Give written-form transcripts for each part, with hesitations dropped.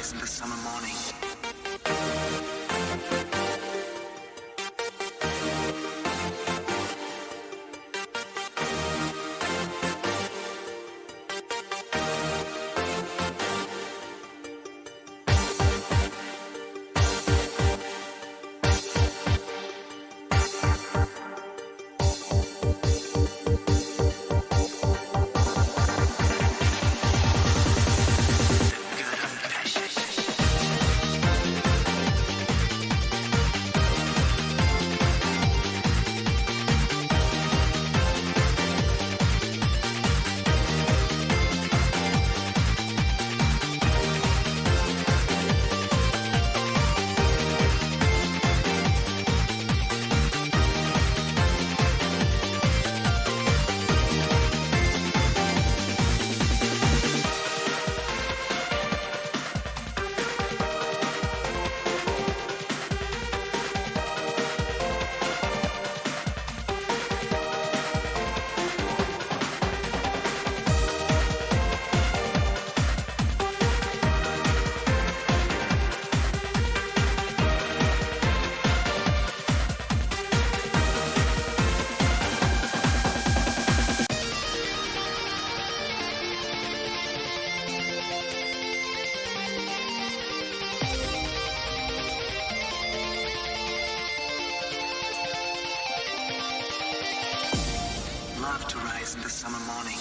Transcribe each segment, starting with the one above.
rise in the summer morning. Love to rise in the summer morning.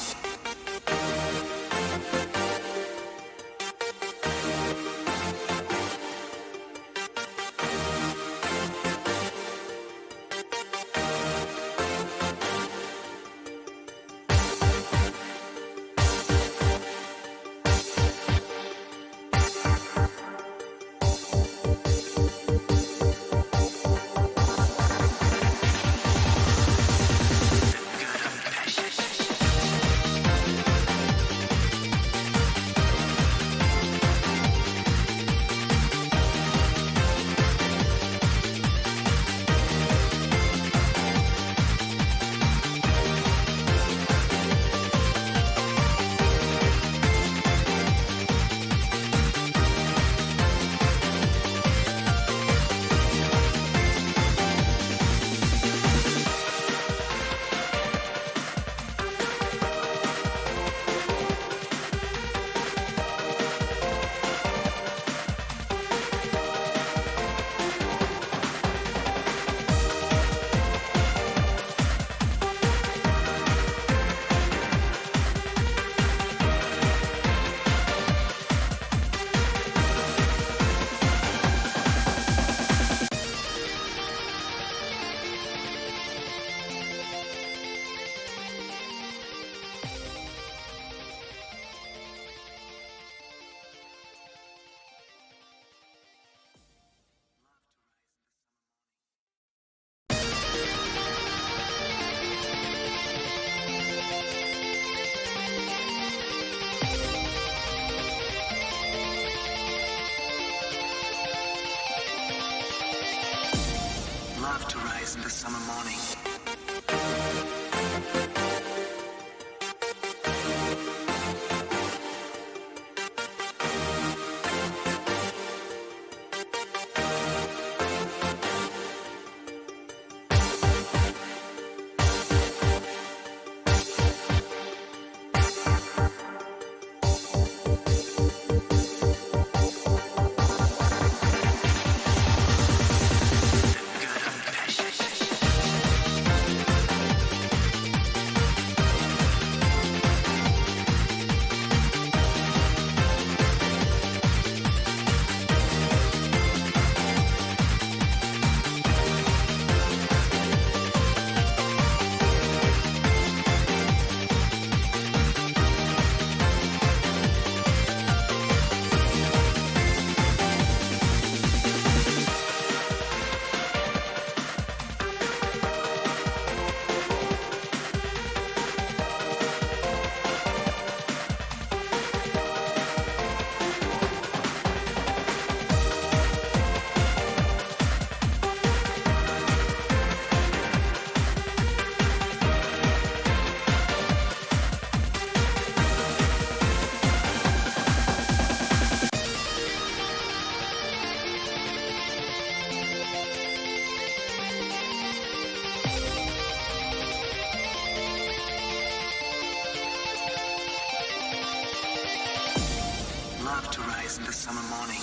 love to rise in the summer morning.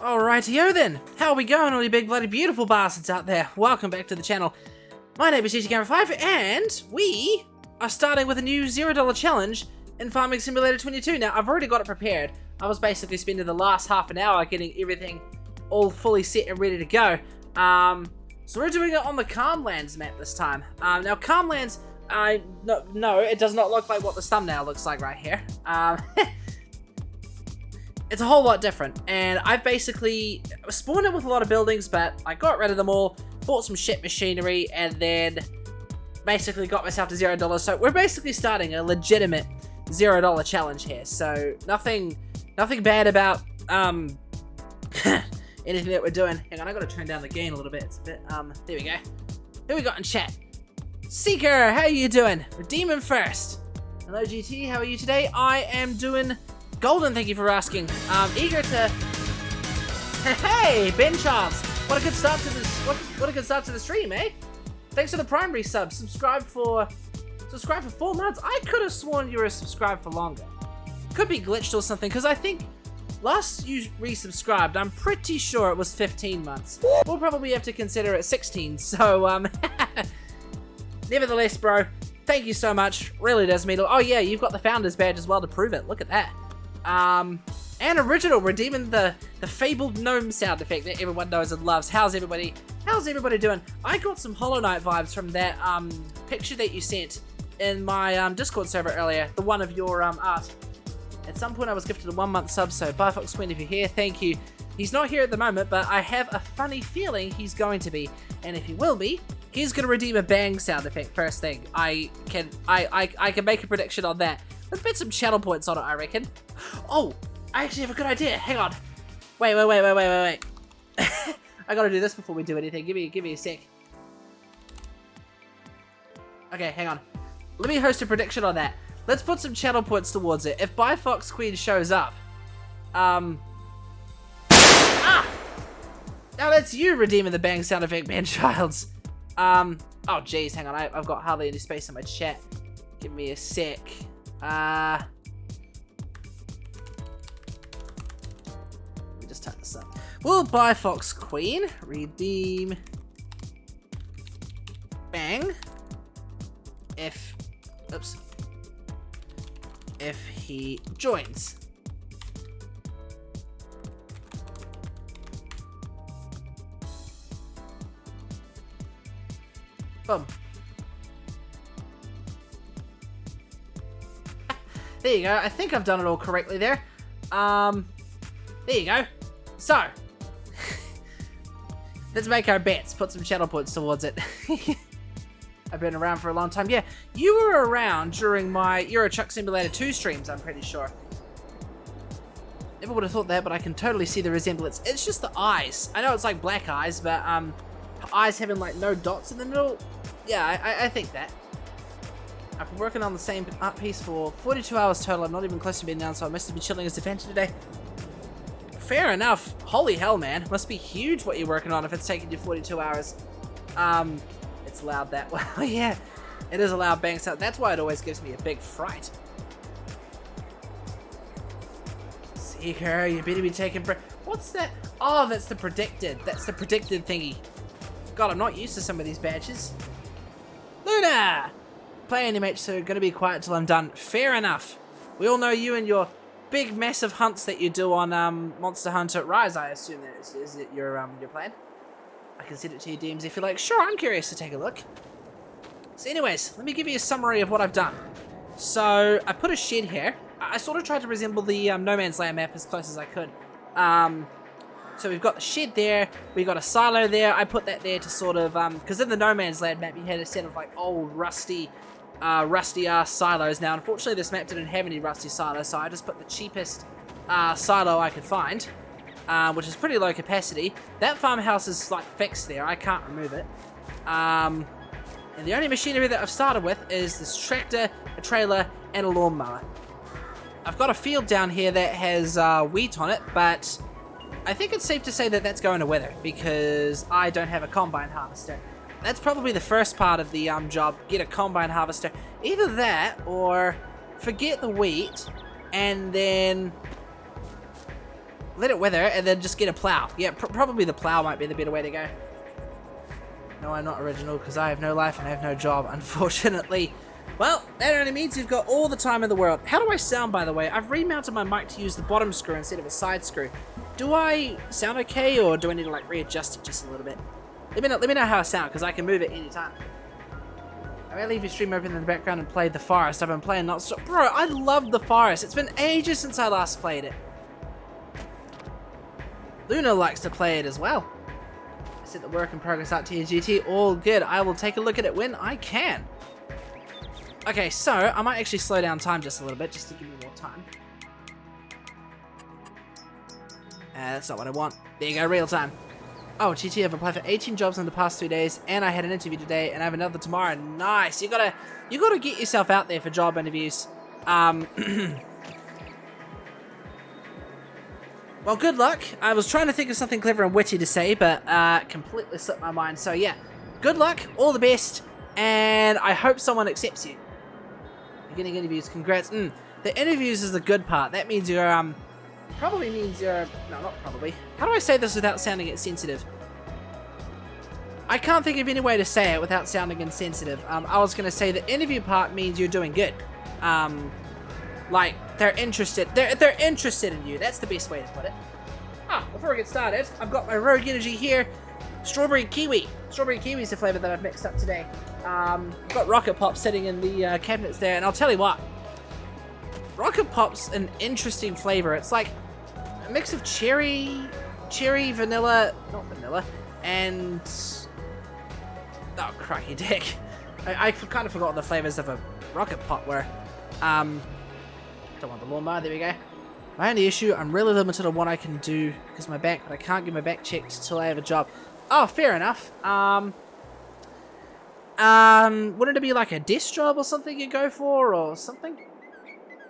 Alrighty-o then, how are we going, all you big bloody beautiful bastards out there? Welcome back to the channel. My name is GTGamer5 and we are starting with a new $0 challenge in Farming Simulator 22. Now, I've already got it prepared. I was basically spending the last half an hour getting everything all fully set and ready to go. So we're doing it on the Calmlands map this time. Now, Calmlands, no, it does not look like what this thumbnail looks like right here. It's a whole lot different, and I've basically spawned it with a lot of buildings, but I got rid of them all, bought some shit machinery, and then basically got myself to $0. So we're basically starting a legitimate $0 challenge here. So nothing bad about anything that we're doing. Hang on, I gotta turn down the gain a little bit. It's a bit there we go. Who we got in chat? Seeker, how you doing? Redeeming first. Hello GT, how are you today? I am doing golden, thank you for asking. Eager to... Hey, Ben Charles! What a good start to this. What a good start to the stream, eh? Thanks for the primary sub. Subscribe for 4 months. I could have sworn you were subscribed for longer. Could be glitched or something, because I think last you resubscribed, I'm pretty sure it was 15 months. We'll probably have to consider it 16. So nevertheless, bro, thank you so much. Really does mean. Oh yeah, you've got the founder's badge as well to prove it. Look at that. And original, redeeming the fabled gnome sound effect that everyone knows and loves. How's everybody doing? I got some Hollow Knight vibes from that picture that you sent in my Discord server earlier, the one of your art. At some point I was gifted a 1-month sub, so bye Fox Queen if you're here, thank you. He's not here at the moment, but I have a funny feeling he's going to be, and if he will be, he's gonna redeem a bang sound effect first thing. I can make a prediction on that. Let's bet some channel points on it, I reckon. Oh, I actually have a good idea. Hang on. Wait. I gotta do this before we do anything. Give me a sec. Okay, hang on. Let me host a prediction on that. Let's put some channel points towards it. If By Fox Queen shows up, now that's you redeeming the bang sound effect, man, Childs. Oh jeez, hang on. I've got hardly any space in my chat. Give me a sec. Let me just turn this up. Will By Fox Queen redeem bang if he joins? Boom. There you go. I think I've done it all correctly there. There you go. So, let's make our bets. Put some channel points towards it. I've been around for a long time. Yeah, you were around during my Euro Truck Simulator 2 streams, I'm pretty sure. Never would have thought that, but I can totally see the resemblance. It's just the eyes. I know it's like black eyes, but eyes having like no dots in the middle. Yeah, I think that. I've been working on the same art piece for 42 hours total. I'm not even close to being done, so I must have been chilling as a adventure today. Fair enough. Holy hell, man. Must be huge what you're working on if it's taking you 42 hours. It's loud that way. Yeah, it is a loud bang sound. That's why it always gives me a big fright. Seeker, you better be taking what's that? Oh, that's the predicted. That's the predicted thingy. God, I'm not used to some of these badges. Luna! Playing MH, so gonna be quiet till I'm done. Fair enough. We all know you and your big, massive hunts that you do on Monster Hunter Rise, I assume that is it your plan? I can send it to your DMs if you like. Sure, I'm curious to take a look. So anyways, let me give you a summary of what I've done. So, I put a shed here. I sort of tried to resemble the No Man's Land map as close as I could. So we've got the shed there, we got a silo there. I put that there to sort of, because in the No Man's Land map you had a set of like old rusty ass silos. Now unfortunately this map didn't have any rusty silos, so I just put the cheapest silo I could find, which is pretty low capacity. That farmhouse is like fixed there, I can't remove it. And the only machinery that I've started with is this tractor, a trailer, and a lawnmower. I've got a field down here that has wheat on it, but I think it's safe to say that that's going to wither because I don't have a combine harvester. That's probably the first part of the job, get a combine harvester. Either that or forget the wheat and then let it wither and then just get a plow. Yeah, probably the plow might be the better way to go. No, I'm not original because I have no life and I have no job, unfortunately. Well, that only means you've got all the time in the world. How do I sound, by the way? I've remounted my mic to use the bottom screw instead of a side screw. Do I sound okay, or do I need to like readjust it just a little bit? Let me know how I sound, because I can move it anytime. I may leave your stream open in the background and play The Forest. I've been playing non-stop. Bro, I love The Forest. It's been ages since I last played it. Luna likes to play it as well. I set the work in progress out to your GT. All good. I will take a look at it when I can. Okay, so I might actually slow down time just a little bit, just to give me more time. That's not what I want. There you go, real time. Oh, GT, I've applied for 18 jobs in the past 2 days, and I had an interview today, and I have another tomorrow. Nice. You gotta get yourself out there for job interviews. Well, good luck. I was trying to think of something clever and witty to say, but completely slipped my mind. So yeah, good luck, all the best, and I hope someone accepts you. You're getting interviews, congrats. The interviews is the good part. That means you're, probably means you're, no, not probably. How do I say this without sounding insensitive? I can't think of any way to say it without sounding insensitive. I was going to say the interview part means you're doing good. Like, they're interested. They're interested in you. That's the best way to put it. Before I get started, I've got my Rogue Energy here. Strawberry Kiwi. Strawberry Kiwi is the flavor that I've mixed up today. I've got Rocket Pop sitting in the cabinets there, and I'll tell you what. Rocket Pop's an interesting flavor. It's like a mix of cherry, vanilla, not vanilla, and... oh, cracky dick. I kind of forgot what the flavors of a Rocket Pop were. Don't want the lawnmower, there we go. My only issue, I'm really limited on what I can do because of my back, but I can't get my back checked until I have a job. Oh, fair enough. Wouldn't it be like a desk job or something you go for, or something?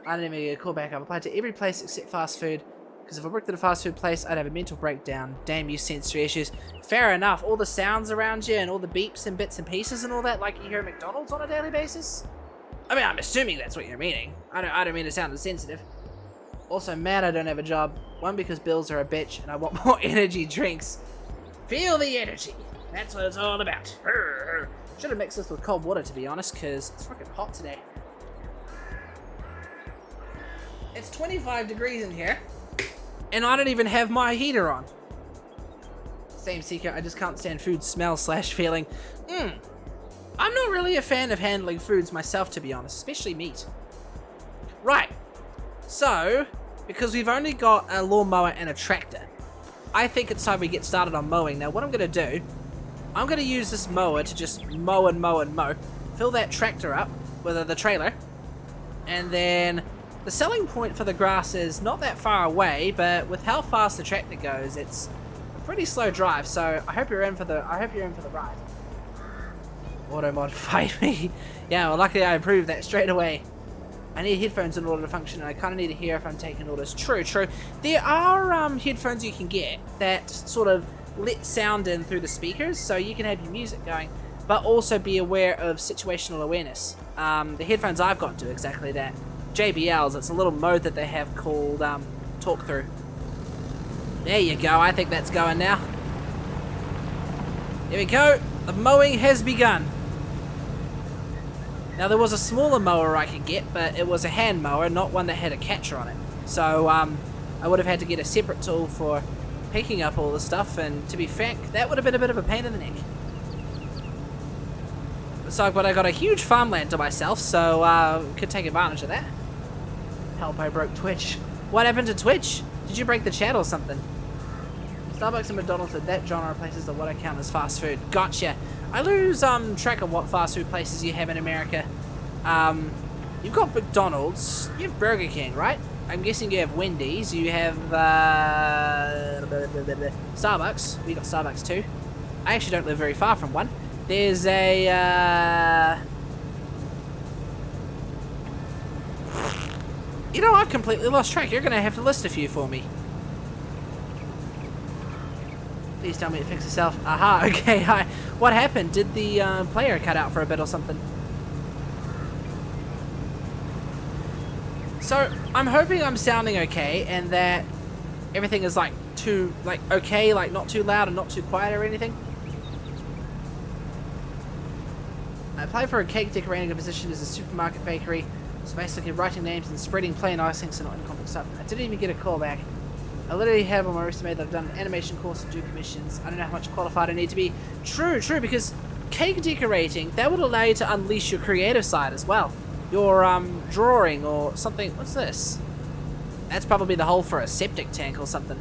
I didn't even get a call back. I've applied to every place except fast food, because if I worked at a fast food place, I'd have a mental breakdown. Damn you sensory issues. Fair enough. All the sounds around you and all the beeps and bits and pieces and all that, like you hear at McDonald's on a daily basis? I mean, I'm assuming that's what you're meaning. I don't mean to sound insensitive. Also, mad I don't have a job. One, because bills are a bitch, and I want more energy drinks. Feel the energy. That's what it's all about. Should have mixed this with cold water, to be honest, because it's freaking hot today. It's 25 degrees in here, and I don't even have my heater on. Same secret, I just can't stand food smell / feeling. I'm not really a fan of handling foods myself, to be honest, especially meat. Right, so, because we've only got a lawnmower and a tractor, I think it's time we get started on mowing. Now, what I'm going to do, I'm going to use this mower to just mow and mow and mow, fill that tractor up with the trailer, and then the selling point for the grass is not that far away, but with how fast the tractor goes, it's a pretty slow drive. So I hope you're in for the ride. Auto modified me. Yeah, well, luckily I improved that straight away. I need headphones in order to function, and I kind of need to hear if I'm taking orders. True, true. There are headphones you can get that sort of let sound in through the speakers, so you can have your music going, but also be aware of situational awareness. The headphones I've got do exactly that. JBLs, it's a little mode that they have called Talk Through. There you go, I think that's going now. Here we go, the mowing has begun. Now there was a smaller mower I could get, but it was a hand mower, not one that had a catcher on it. So I would have had to get a separate tool for picking up all the stuff, and to be frank, that would have been a bit of a pain in the neck. So but I got a huge farmland to myself, so could take advantage of that. Help, I broke Twitch. What happened to Twitch? Did you break the chat or something? Starbucks and McDonald's said that genre of places are what I count as fast food. Gotcha. I lose track of what fast food places you have in America. You've got McDonald's, you have Burger King, right? I'm guessing you have Wendy's, you have Starbucks. We got Starbucks too. I actually don't live very far from one. There's a you know, I've completely lost track. You're gonna have to list a few for me. Please tell me to fix itself. Aha, okay, hi. What happened? Did the player cut out for a bit or something? So, I'm hoping I'm sounding okay and that everything is like okay, like not too loud and not too quiet or anything. I applied for a cake decorating position as a supermarket bakery. So basically writing names and spreading plain icing, so not complex stuff. I didn't even get a call back. I literally have on my resume that I've done an animation course and do commissions. I don't know how much qualified I need to be. True, because cake decorating, that would allow you to unleash your creative side as well. Your drawing or something. What's this? That's probably the hole for a septic tank or something.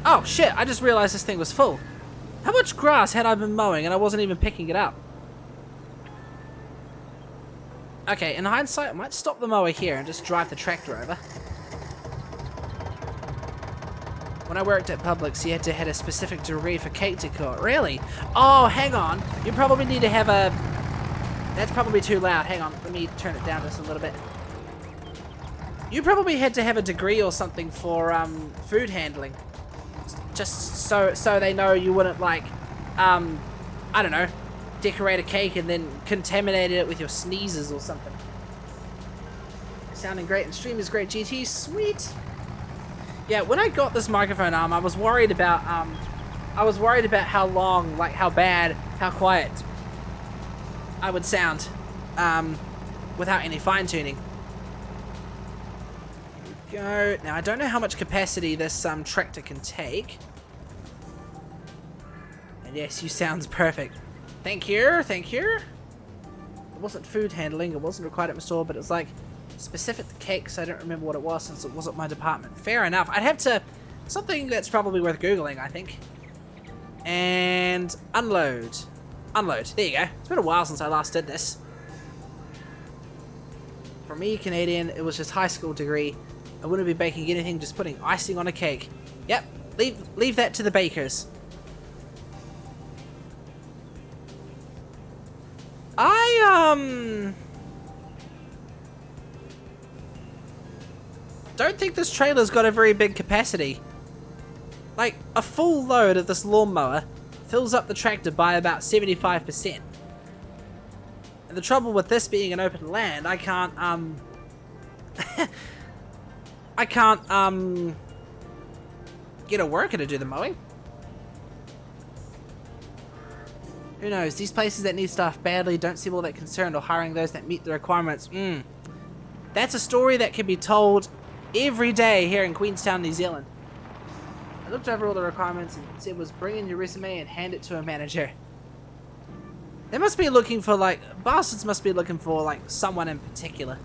Oh shit, I just realized this thing was full. How much grass had I been mowing and I wasn't even picking it up? Okay, in hindsight, I might stop the mower here and just drive the tractor over. When I worked at Publix, you had to have a specific degree for cake decor. Really? Oh, hang on. You probably need to have a... That's probably too loud. Hang on, let me turn it down just a little bit. You probably had to have a degree or something for food handling. Just so they know you wouldn't, like, I don't know, decorate a cake and then contaminate it with your sneezes or something. Sounding great and stream is great, GT. Sweet. Yeah, when I got this microphone arm, I was worried about how long, like how bad, how quiet I would sound without any fine tuning. Go. Now I don't know how much capacity this tractor can take. And yes, you sounds perfect. Thank you, thank you. It wasn't food handling, it wasn't required at my store, but it was like specific to cake, so I don't remember what it was since it wasn't my department. Fair enough. I'd have to... Something that's probably worth Googling, I think. And unload. Unload. There you go. It's been a while since I last did this. For me, Canadian, it was just high school degree. I wouldn't be baking anything, just putting icing on a cake. Yep. Leave that to the bakers. Don't think this trailer's got a very big capacity. Like, a full load of this lawnmower fills up the tractor by about 75%. And the trouble with this being an open land, I can't, get a worker to do the mowing. Who knows, these places that need staff badly don't seem all that concerned or hiring those that meet the requirements. That's a story that can be told every day here in Queenstown, New Zealand. I looked over all the requirements and said was bring in your resume and hand it to a manager. They must be looking for, like, bastards must be looking for, like, someone in particular.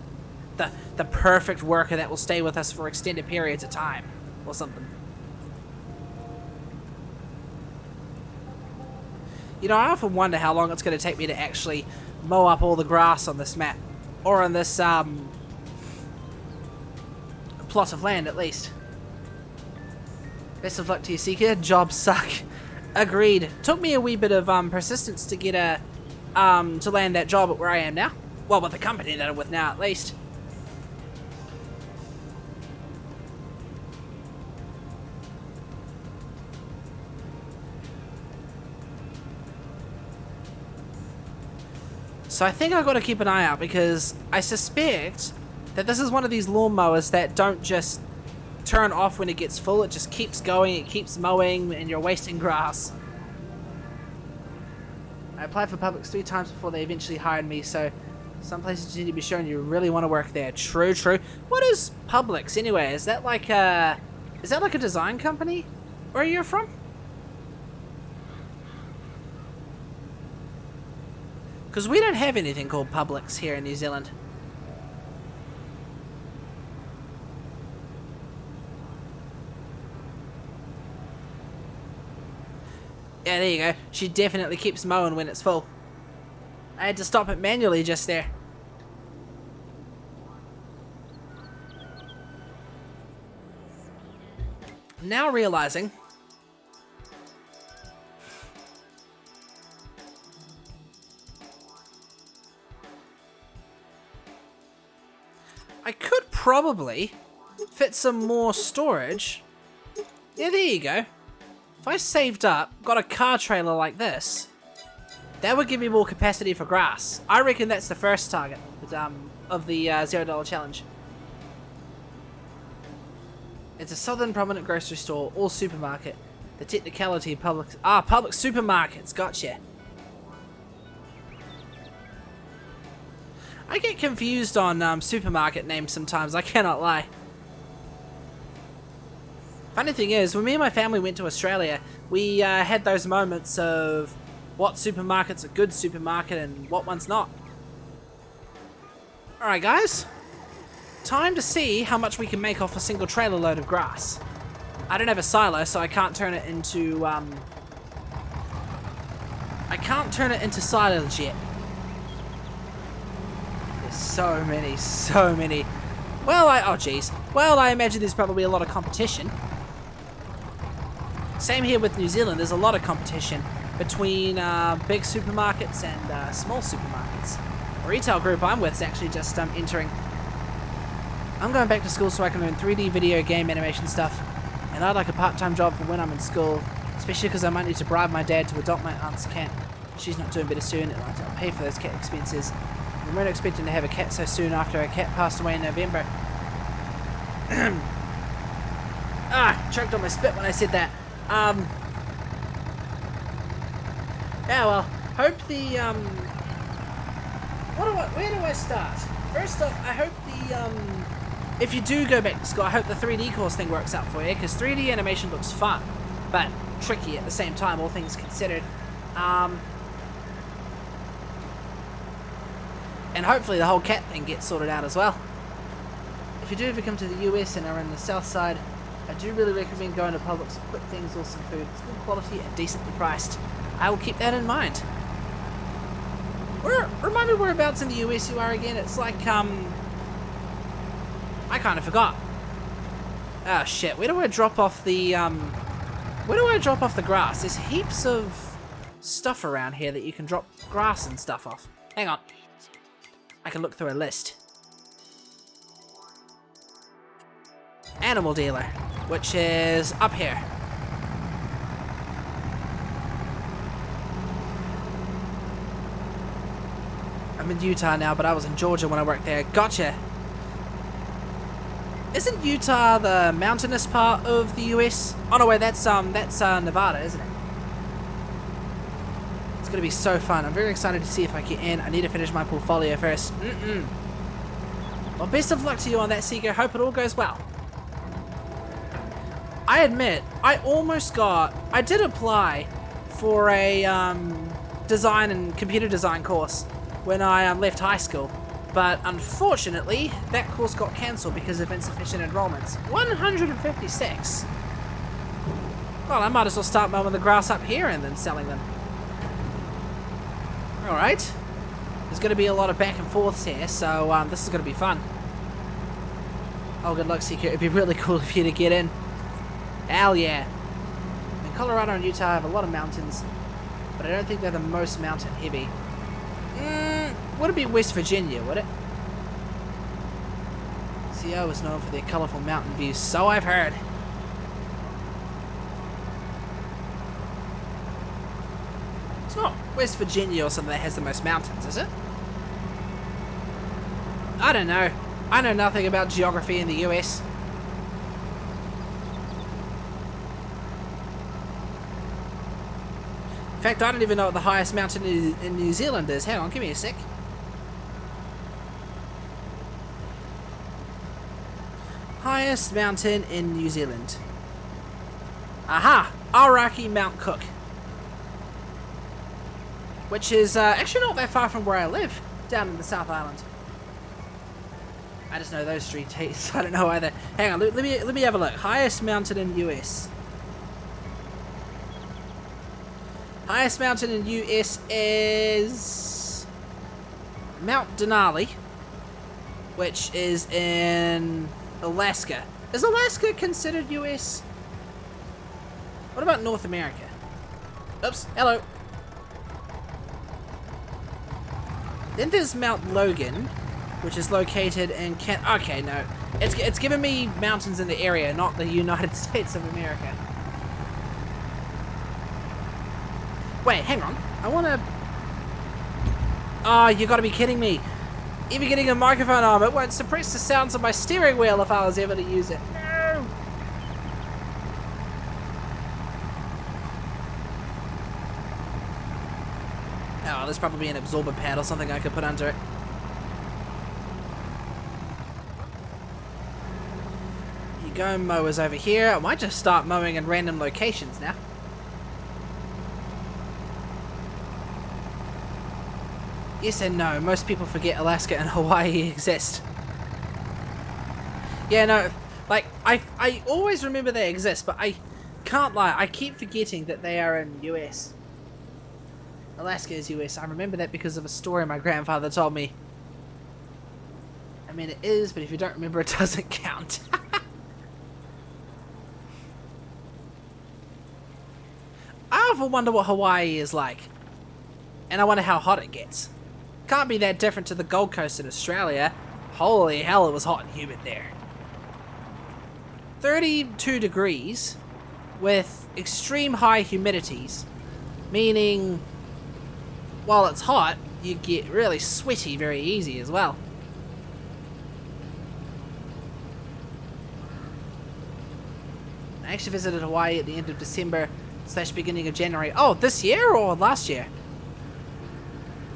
The perfect worker that will stay with us for extended periods of time or something. You know, I often wonder how long it's going to take me to actually mow up all the grass on this map. Or on this, plot of land, at least. Best of luck to you, Seeker. Jobs suck. Agreed. Took me a wee bit of persistence to get to land that job at where I am now. Well, with the company that I'm with now, at least. So I think I've got to keep an eye out, because I suspect that this is one of these lawnmowers that don't just turn off when it gets full. It just keeps going, it keeps mowing, and you're wasting grass. I applied for Publix 3 times before they eventually hired me, so some places you need to be shown you really want to work there. True, true. What is Publix anyway? Is that like a design company? Where are you from? Because we don't have anything called Publix here in New Zealand. Yeah, there you go. She definitely keeps mowing when it's full. I had to stop it manually just there. Now realizing I could probably fit some more storage. Yeah, there you go. If I saved up, got a car trailer like this, that would give me more capacity for grass. I reckon that's the first target of the $0 challenge. It's a southern prominent grocery store or supermarket. The technicality of Publix... Publix supermarkets, gotcha. I get confused on supermarket names sometimes, I cannot lie. Funny thing is, when me and my family went to Australia, we had those moments of what supermarket's a good supermarket and what one's not. Alright guys, time to see how much we can make off a single trailer load of grass. I don't have a silo, so I can't turn it into silage yet. There's so many. Well, I imagine there's probably a lot of competition. Same here with New Zealand, there's a lot of competition between big supermarkets and small supermarkets. The retail group I'm with is actually just entering. I'm going back to school so I can learn 3D video game animation stuff, and I'd like a part-time job for when I'm in school, especially because I might need to bribe my dad to adopt my aunt's cat. She's not doing better soon, and I'll pay for those cat expenses. We weren't expecting to have a cat so soon after our cat passed away in November. Choked on my spit when I said that. Yeah, well, hope the, where do I start? First off, I hope the, if you do go back to school, I hope the 3D course thing works out for you, because 3D animation looks fun, but tricky at the same time, all things considered. And hopefully the whole cat thing gets sorted out as well. If you do ever come to the US and are in the south side, I do really recommend going to Publix for quick things or some food. It's good quality and decently priced. I will keep that in mind. Remind me whereabouts in the US you are again. It's like, I kind of forgot. Ah, shit. Where do I drop off the, grass? There's heaps of stuff around here that you can drop grass and stuff off. Hang on. I can look through a list. Animal dealer, which is up here. I'm in Utah now, but I was in Georgia when I worked there. Gotcha. Isn't Utah the mountainous part of the US? Oh no, wait, that's Nevada, isn't it? It's gonna be so fun. I'm very excited to see if I get in. I need to finish my portfolio first. Well, best of luck to you on that, Seeker. Hope it all goes well. I admit, I did apply for a design and computer design course when I left high school, but unfortunately that course got cancelled because of insufficient enrollments. 156. Well, I might as well start mowing the grass up here and then selling them. Alright, there's going to be a lot of back and forths here, so this is going to be fun. Oh, good luck, Seeker. It'd be really cool if you to get in. Hell yeah. Colorado and Utah have a lot of mountains, but I don't think they're the most mountain heavy. Would it be West Virginia, would it? CO is known for their colourful mountain views, so I've heard. It's not West Virginia or something that has the most mountains, is it? I don't know. I know nothing about geography in the US. In fact, I don't even know what the highest mountain in New Zealand is. Hang on, give me a sec. Highest mountain in New Zealand. Aha! Aoraki Mount Cook. Which is actually not that far from where I live, down in the South Island. I just know those three T's. I don't know either. Hang on, let me have a look. Highest mountain in US. Highest mountain in US is Mount Denali, which is in Alaska. Is Alaska considered US? What about North America? Oops, hello. Then there's Mount Logan, which is located in okay, no. It's giving me mountains in the area, not the United States of America. Wait, hang on. I wanna... Oh, you gotta be kidding me. Even getting a microphone arm, it won't suppress the sounds of my steering wheel if I was ever to use it. No! Oh, there's probably an absorber pad or something I could put under it. Here you go, mowers over here. I might just start mowing in random locations now. Yes and no. Most people forget Alaska and Hawaii exist. Yeah, no, like, I always remember they exist, but I can't lie, I keep forgetting that they are in US. Alaska is US. I remember that because of a story my grandfather told me. I mean, it is, but if you don't remember, it doesn't count. I often wonder what Hawaii is like. And I wonder how hot it gets. Can't be that different to the Gold Coast in Australia. Holy hell, it was hot and humid there. 32 degrees with extreme high humidities, meaning while it's hot, you get really sweaty very easy as well. I actually visited Hawaii at the end of December / beginning of January. Oh, this year or last year?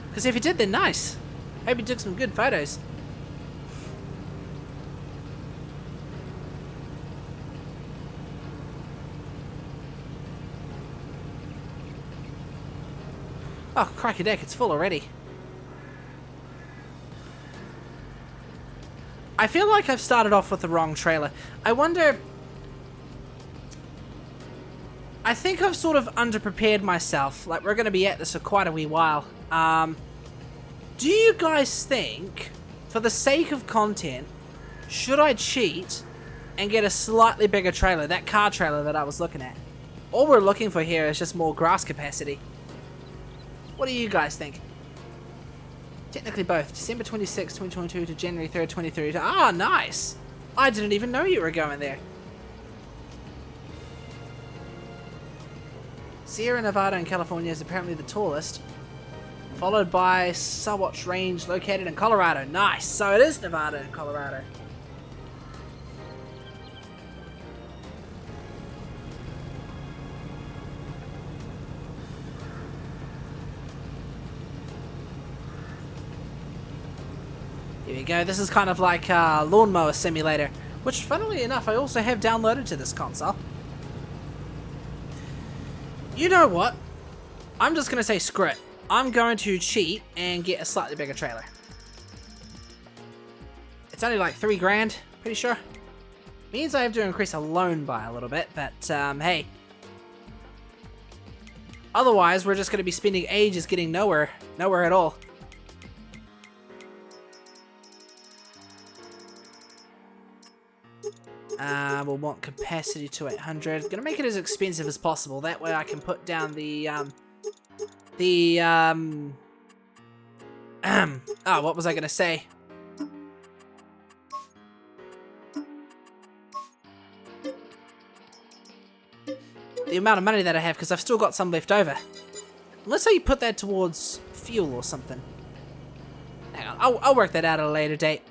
Because if you did, then nice. Hope you took some good photos. Oh, crikey deck, it's full already. I feel like I've started off with the wrong trailer. I wonder... I think I've sort of underprepared myself. Like, we're going to be at this for quite a wee while. Do you guys think, for the sake of content, should I cheat and get a slightly bigger trailer? That car trailer that I was looking at. All we're looking for here is just more grass capacity. What do you guys think? Technically both. December 26, 2022 to January 3rd, 2032. Ah, nice! I didn't even know you were going there. Sierra Nevada in California is apparently the tallest, followed by Sawatch Range located in Colorado. Nice! So it is Nevada and Colorado. Here we go. This is kind of like a lawnmower simulator, which, funnily enough, I also have downloaded to this console. You know what? I'm just going to say screw it. I'm going to cheat and get a slightly bigger trailer. It's only like $3 grand, pretty sure. Means I have to increase a loan by a little bit, but hey. Otherwise, we're just going to be spending ages getting nowhere at all. We'll want capacity to 800. Gonna make it as expensive as possible. That way I can put down oh, what was I gonna say? The amount of money that I have, because I've still got some left over. Let's say you put that towards fuel or something. Hang on, I'll work that out at a later date.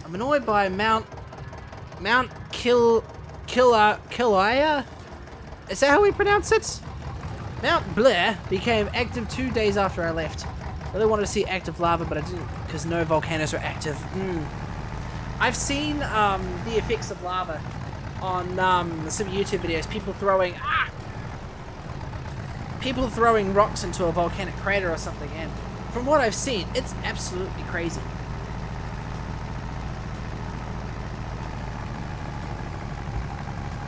I'm annoyed by Mount Kilaya? Is that how we pronounce it? Mount Blair became active 2 days after I left. Really wanted to see active lava, but I didn't because no volcanoes were active. I've seen the effects of lava on some YouTube videos. People throwing rocks into a volcanic crater or something, and from what I've seen, it's absolutely crazy.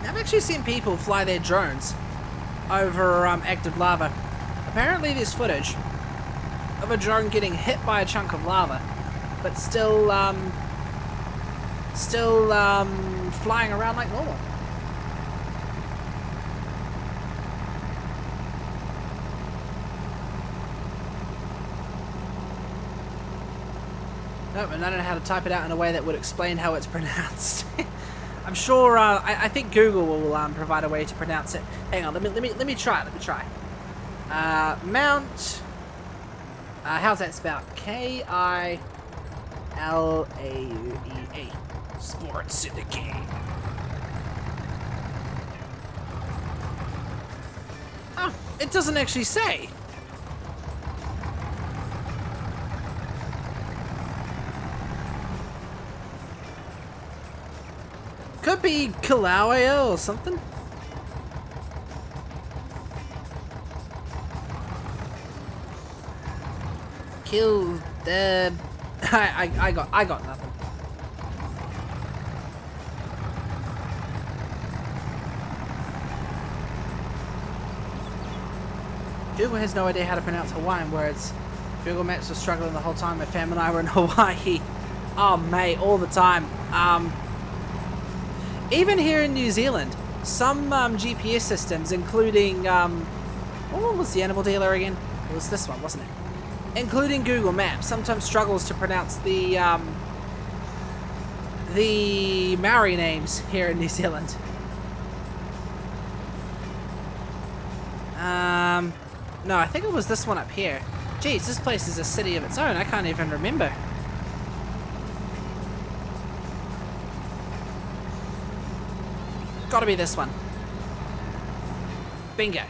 I've actually seen people fly their drones over active lava. Apparently there's footage of a drone getting hit by a chunk of lava, but still flying around like normal. Nope, and I don't know how to type it out in a way that would explain how it's pronounced. I'm sure. I think Google will provide a way to pronounce it. Hang on, let me try. Mount. How's that spelled? Kilaue. Sports Syndicate. Oh, it doesn't actually say. Could be Kilauea or something. Kill the. I got nothing. Google has no idea how to pronounce Hawaiian words. Google Maps was struggling the whole time my fam and I were in Hawaii. Oh mate, all the time. Even here in New Zealand, some GPS systems, including, what was the animal dealer again? It was this one, wasn't it? Including Google Maps, sometimes struggles to pronounce the Maori names here in New Zealand. No, I think it was this one up here. Geez, this place is a city of its own. I can't even remember. Gotta be this one. Bingo.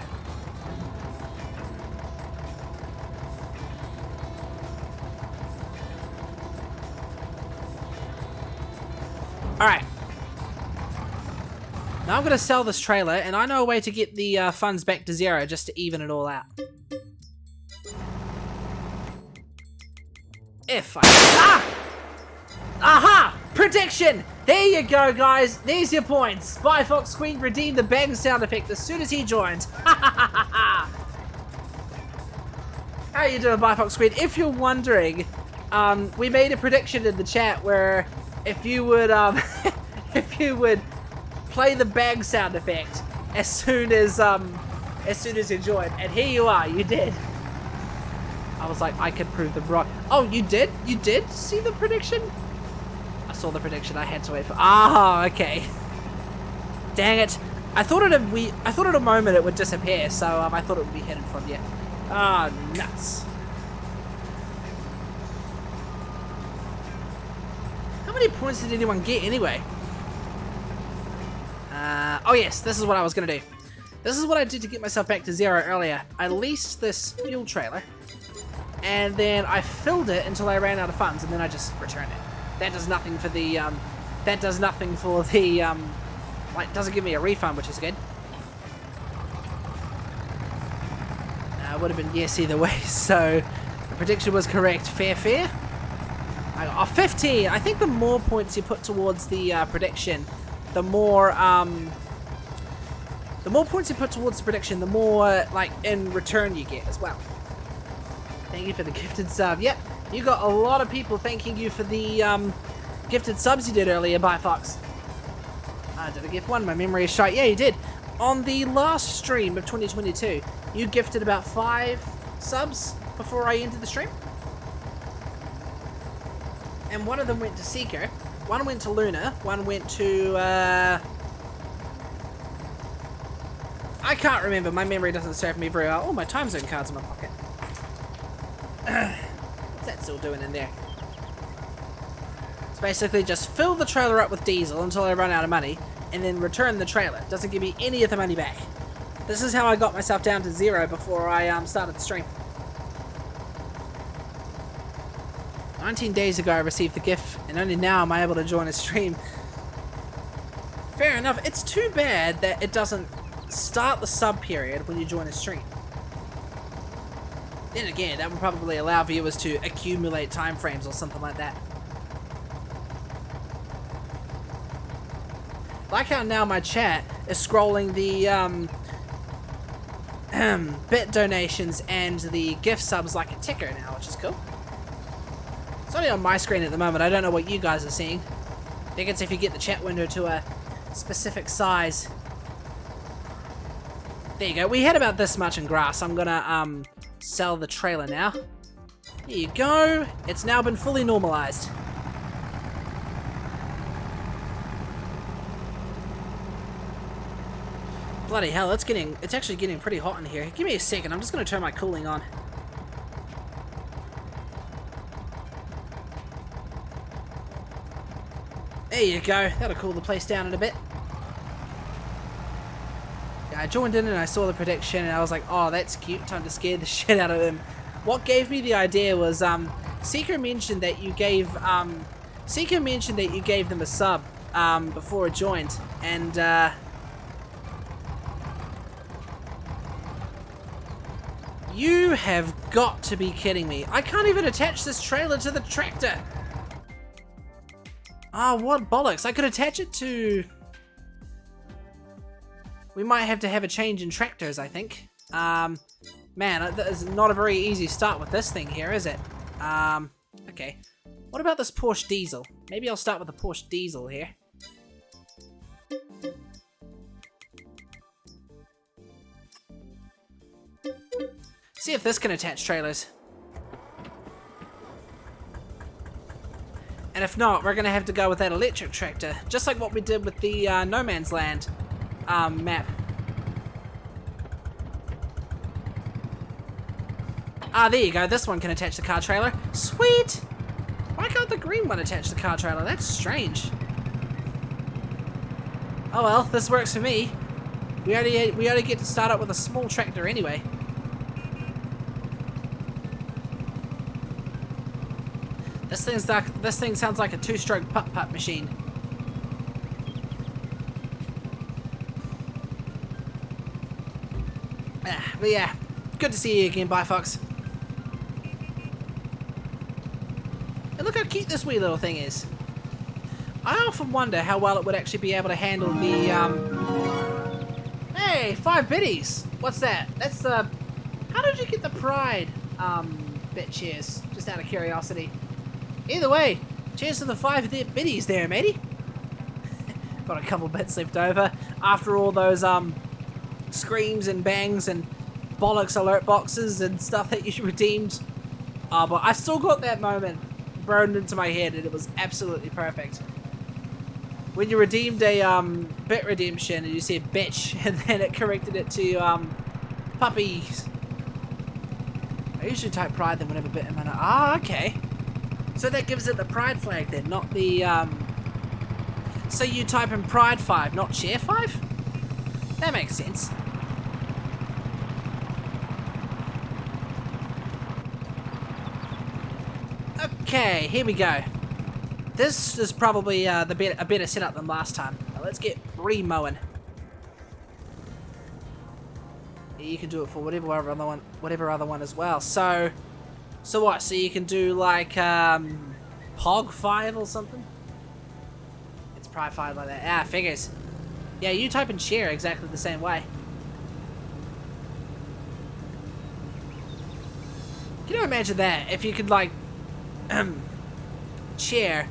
Alright. Now I'm gonna sell this trailer, and I know a way to get the funds back to zero just to even it all out. If I... Ah! Aha! Prediction! There you go, guys. There's your points. Spy Fox Queen redeemed the bang sound effect as soon as he joined. How you doing, Spy Fox Queen? If you're wondering, we made a prediction in the chat where if you would play the bang sound effect as soon as you joined, and here you are. You did. I was like, I could prove them wrong. Oh, you did? You did see the prediction? I saw the prediction. I had to wait for. Ah, okay. Dang it! I thought at a moment it would disappear, so I thought it would be hidden from you. Ah, nuts! How many points did anyone get anyway? Oh yes, this is what I was gonna do. This is what I did to get myself back to zero earlier. I leased this fuel trailer, and then I filled it until I ran out of funds, and then I just returned it. That does nothing for the, like, doesn't give me a refund, which is good. It would have been yes either way, so the prediction was correct. Fair. I got 15. I think the more points you put towards the prediction, the more points you put towards the prediction, the more, like, in return you get as well. Thank you for the gifted sub. Yep, you got a lot of people thanking you for the gifted subs you did earlier, by Fox. Did I gift one? My memory is shot. Yeah, you did. On the last stream of 2022, you gifted about 5 subs before I ended the stream. And one of them went to Seeker, one went to Luna, one went to, I can't remember, my memory doesn't serve me very well. Oh, my time zone card's in my pocket. What's that still doing in there? It's basically just fill the trailer up with diesel until I run out of money, and then return the trailer. It doesn't give me any of the money back. This is how I got myself down to 0 before I started the stream. 19 days ago I received the gift, and only now am I able to join a stream. Fair enough. It's too bad that it doesn't start the sub period when you join a stream. Then again, that would probably allow viewers to accumulate time frames or something like that. Like how now my chat is scrolling the bit donations and the gift subs like a ticker now, which is cool. It's only on my screen at the moment. I don't know what you guys are seeing. I think it's if you get the chat window to a specific size. There you go. We had about this much in grass. I'm gonna sell the trailer now. There you go. It's now been fully normalized. Bloody hell, it's actually getting pretty hot in here. Give me a second. I'm just gonna turn my cooling on. There you go. That'll cool the place down in a bit. Yeah, I joined in and I saw the prediction and I was like, oh, that's cute. Time to scare the shit out of him. What gave me the idea was Seeker mentioned that you gave them a sub before it joined, and you have got to be kidding me. I can't even attach this trailer to the tractor. Ah, what bollocks. I could attach it to... We might have to have a change in tractors, I think. Man, that is not a very easy start with this thing here, is it? Okay. What about this Porsche diesel? Maybe I'll start with the Porsche diesel here. See if this can attach trailers. And if not, we're going to have to go with that electric tractor. Just like what we did with the No Man's Land map. Ah, there you go. This one can attach the car trailer. Sweet! Why can't the green one attach the car trailer? That's strange. Oh well, this works for me. We only get to start up with a small tractor anyway. This thing sounds like a 2-stroke putt-putt machine. But yeah, good to see you again, bye Fox. And look how cute this wee little thing is. I often wonder how well it would actually be able to handle the, Hey, 5 biddies! What's that? That's the... How did you get the pride, bit cheers? Just out of curiosity. Either way, cheers to the 5 biddies there, matey. Got a couple bits left over after all those screams and bangs and bollocks alert boxes and stuff that you redeemed. But I still got that moment burned into my head, and it was absolutely perfect. When you redeemed a bit redemption and you said bitch, and then it corrected it to puppies. I usually type pride then whenever bit in my... Ah, okay. So that gives it the pride flag then, not the, So you type in pride 5, not share 5? That makes sense. Okay, here we go. This is probably a better setup than last time. Now let's get re-mowing. You can do it for whatever other one as well. So what? So you can do like Pog 5 or something? It's Pride 5 like that. Ah, figures. Yeah, you type in share exactly the same way. Can you imagine that? If you could like share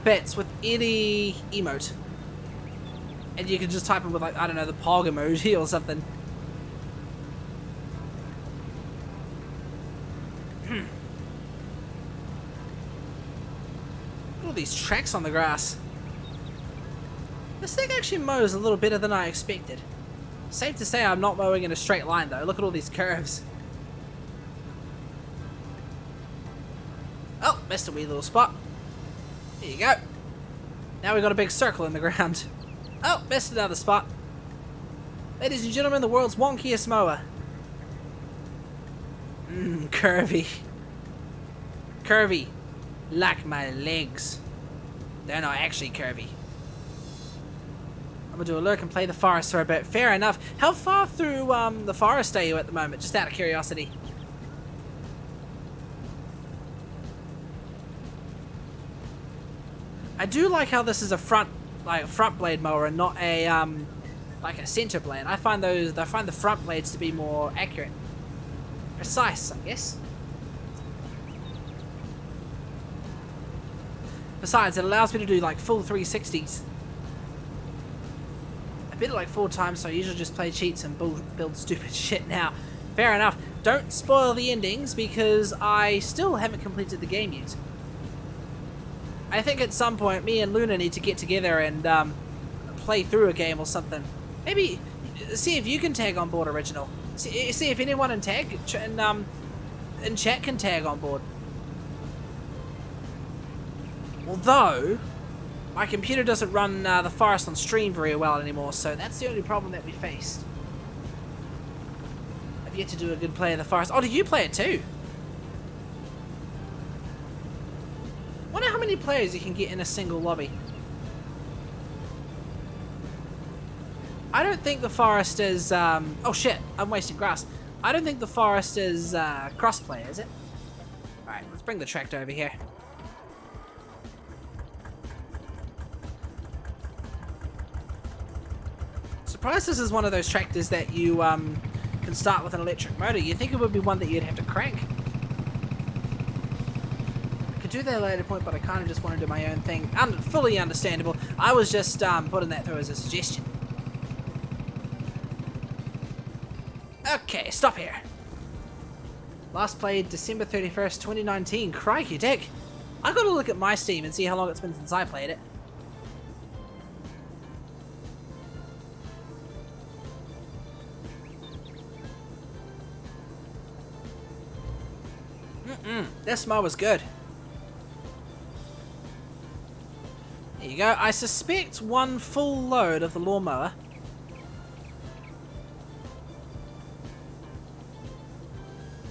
bits with any emote. And you can just type it with, like, I don't know, the Pog emoji or something. Look at all these tracks on the grass. This thing actually mows a little better than I expected. Safe to say I'm not mowing in a straight line though. Look at all these curves. Oh, missed a wee little spot. There you go. Now we've got a big circle in the ground. Oh, missed another spot. Ladies and gentlemen, the world's wonkiest mower. Curvy. Curvy. Like my legs. They're not actually curvy. I'm gonna do a lurk and play the forest for a bit. Fair enough. How far through the forest are you at the moment? Just out of curiosity. I do like how this is a front blade mower and not a like a center blade. I find the front blades to be more accurate, precise, I guess. Besides, it allows me to do like full 360s. I beat it like 4 times, so I usually just play cheats and build stupid shit now. Fair enough. Don't spoil the endings because I still haven't completed the game yet. I think at some point me and Luna need to get together and play through a game or something. Maybe see if you can tag on board, Original. See if anyone in chat can tag on board. Although my computer doesn't run the forest on stream very well anymore, so that's the only problem that we faced. I've yet to do a good play of the forest. Oh, do you play it too? Wonder how many players you can get in a single lobby. I don't think the forest is oh shit, I'm wasting grass. I don't think the forest is crossplay, is it? Alright, let's bring the tractor over here. Surprised this is one of those tractors that you can start with an electric motor. You'd think it would be one that you'd have to crank. Do that at a later point, but I kind of just want to do my own thing. Fully understandable. I was just putting that through as a suggestion. Okay, stop here. Last played December 31st, 2019. Crikey dick. I gotta look at my Steam and see how long it's been since I played it. This mow was good. There you go. I suspect one full load of the lawnmower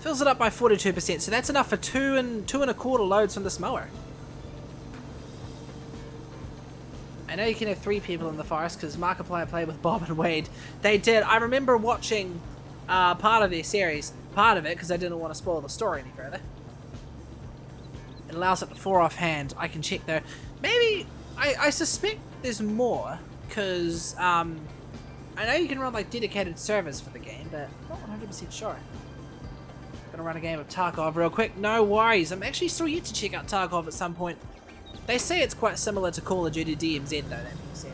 fills it up by 42%, so that's enough for two and a quarter loads from this mower. I know you can have 3 people in the forest because Markiplier played with Bob and Wade. They did. I remember watching part of their series, part of it, because I didn't want to spoil the story any further. It allows it to 4 offhand. I can check though. Maybe. I suspect there's more, because I know you can run like dedicated servers for the game, but I'm not 100% sure. Gonna run a game of Tarkov real quick. No worries. I'm actually still yet to check out Tarkov at some point. They say it's quite similar to Call of Duty DMZ though, that being said.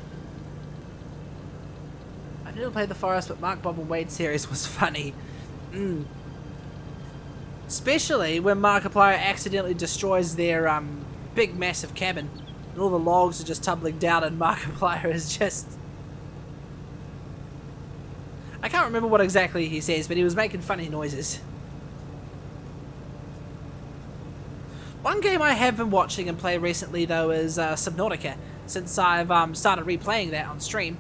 I've never played the Forest, but Mark, Bob and Wade series was funny. Especially when Markiplier accidentally destroys their big massive cabin. And all the logs are just tumbling down and Markiplier is just... I can't remember what exactly he says, but he was making funny noises. One game I have been watching and playing recently though is Subnautica, since I've started replaying that on stream.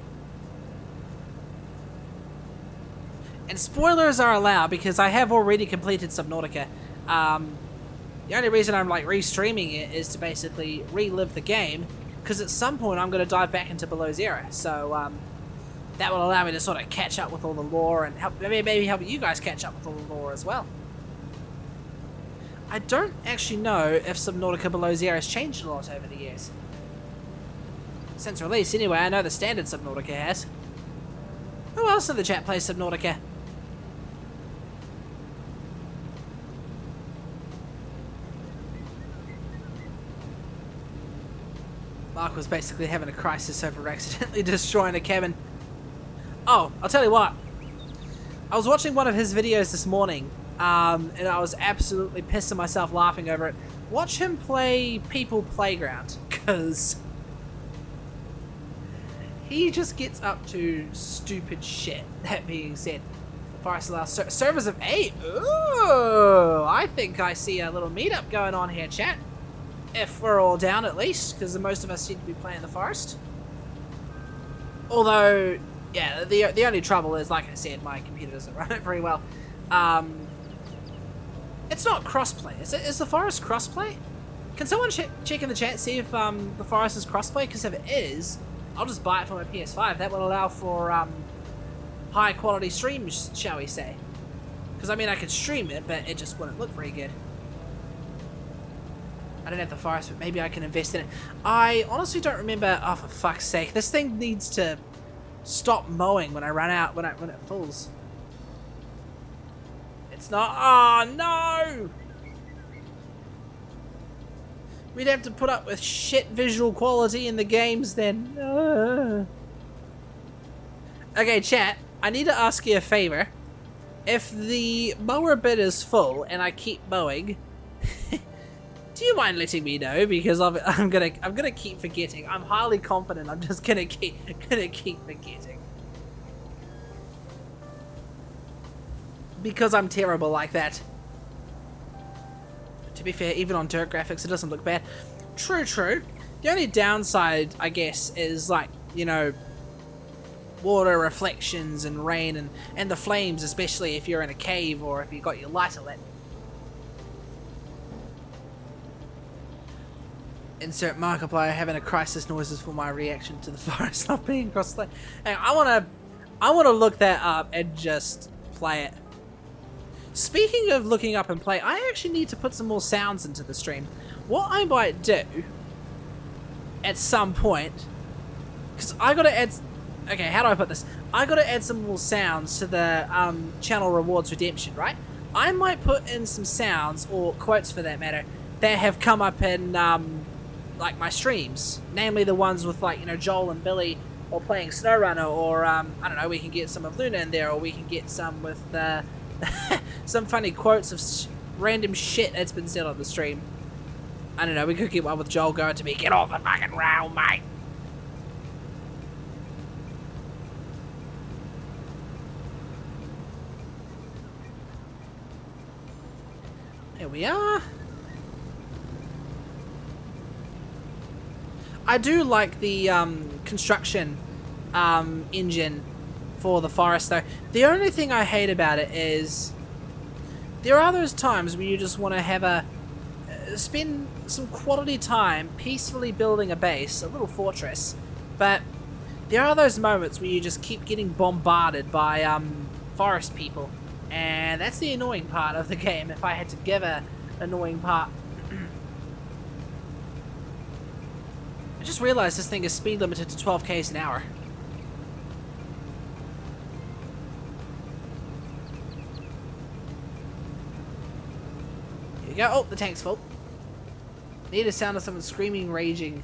And spoilers are allowed because I have already completed Subnautica. The only reason I'm like restreaming it is to basically relive the game, because at some point I'm going to dive back into Below Zero. So that will allow me to sort of catch up with all the lore and help, maybe help you guys catch up with all the lore as well. I don't actually know if Subnautica Below Zero has changed a lot over the years. Since release, anyway. I know the standard Subnautica has. Who else in the chat plays Subnautica? Mark was basically having a crisis over accidentally destroying a cabin. Oh, I'll tell you what. I was watching one of his videos this morning, and I was absolutely pissing myself laughing over it. Watch him play People Playground, because he just gets up to stupid shit. That being said, the forest allows servers of 8. Ooh, I think I see a little meetup going on here, chat. If we're all down, at least, because most of us seem to be playing the forest. Although, yeah, the only trouble is, like I said, my computer doesn't run it very well. It's not crossplay. Is the forest crossplay? Can someone check in the chat, see if the forest is crossplay? Because if it is, I'll just buy it for my PS5. That will allow for high quality streams, shall we say? Because I mean, I could stream it, but it just wouldn't look very good. I don't have the forest, but maybe I can invest in it. I honestly don't remember. Oh, for fuck's sake! This thing needs to stop mowing when I run out. When it falls. It's not. Oh no! We'd have to put up with shit visual quality in the games then. Okay, chat. I need to ask you a favor. If the mower bit is full and I keep mowing. Do you mind letting me know? Because I'm gonna keep forgetting. I'm highly confident. I'm just gonna keep forgetting. Because I'm terrible like that. To be fair, even on dirt graphics, it doesn't look bad. True, true. The only downside, I guess, is like, you know, water reflections and rain and the flames, especially if you're in a cave or if you've got your lighter lit. Insert Markiplier having a crisis noises for my reaction to the forest not being crossplay. Hey, I wanna look that up and just play it. Speaking of looking up and play, I actually need to put some more sounds into the stream. What I might do at some point, because I gotta add. Okay, how do I put this? I gotta add some more sounds to the channel rewards redemption, right? I might put in some sounds or quotes for that matter that have come up in like my streams, namely the ones with like, you know, Joel and Billy or playing SnowRunner, or I don't know, we can get some of Luna in there, or we can get some with some funny quotes of random shit that's been said on the stream. I don't know, we could get one with Joel going to me, "Get off the fucking rail, mate." Here we are. I do like the construction engine for the forest though. The only thing I hate about it is there are those times where you just want to have a spend some quality time peacefully building a base, a little fortress, but there are those moments where you just keep getting bombarded by forest people, and that's the annoying part of the game. If I had to give a annoying part, I just realized this thing is speed limited to 12 km an hour. Here we go. Oh, the tank's full. Need a sound of someone screaming, raging.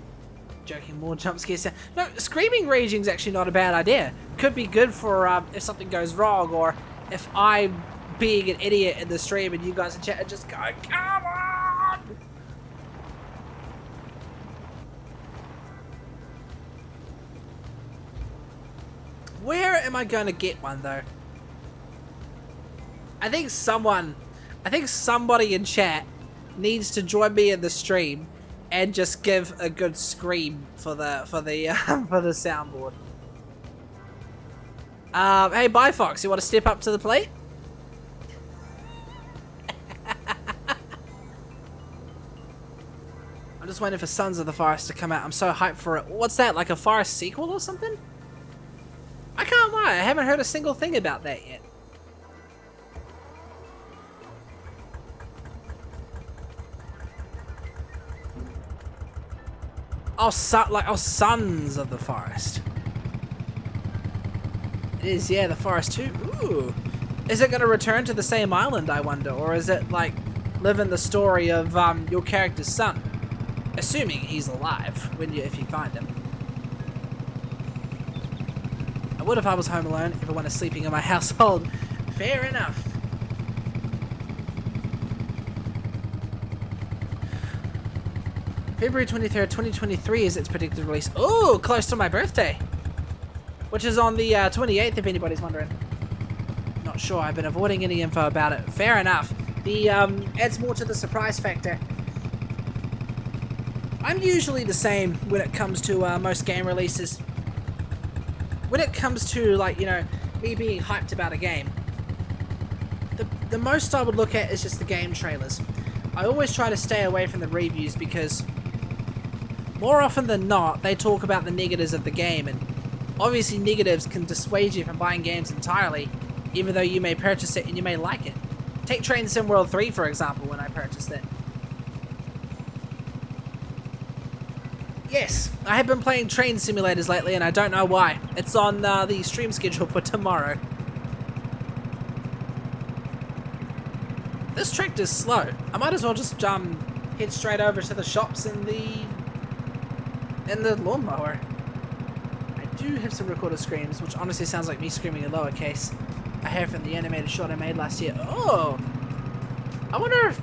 Joking, more jump scare sound. No, screaming, raging is actually not a bad idea. Could be good for if something goes wrong, or if I'm being an idiot in the stream and you guys in chat are just going, "Come on!" Where am I going to get one though? I think somebody in chat needs to join me in the stream and just give a good scream for the soundboard. Hey, bye Fox, you want to step up to the plate? I'm just waiting for Sons of the Forest to come out. I'm so hyped for it. What's that, like a Forest sequel or something? I can't lie, I haven't heard a single thing about that yet. Oh, Sons of the Forest. It is, yeah, the Forest 2. Ooh. Is it going to return to the same island, I wonder? Or is it, like, living the story of your character's son? Assuming he's alive if you find him. I would if I was home alone. Everyone is sleeping in my household. Fair enough. February 23rd, 2023 is its predicted release. Oh, close to my birthday. Which is on the 28th, if anybody's wondering. Not sure. I've been avoiding any info about it. Fair enough. The adds more to the surprise factor. I'm usually the same when it comes to most game releases. When it comes to, like, you know, me being hyped about a game, the most I would look at is just the game trailers. I always try to stay away from the reviews because more often than not, they talk about the negatives of the game, and obviously negatives can dissuade you from buying games entirely, even though you may purchase it and you may like it. Take Train Sim World 3, for example, when I purchased it. Yes, I have been playing train simulators lately, and I don't know why. It's on the stream schedule for tomorrow. This tractor's slow. I might as well just head straight over to the shops in the lawnmower. I do have some recorded screams, which honestly sounds like me screaming in lowercase. I have from the animated short I made last year. Oh! I wonder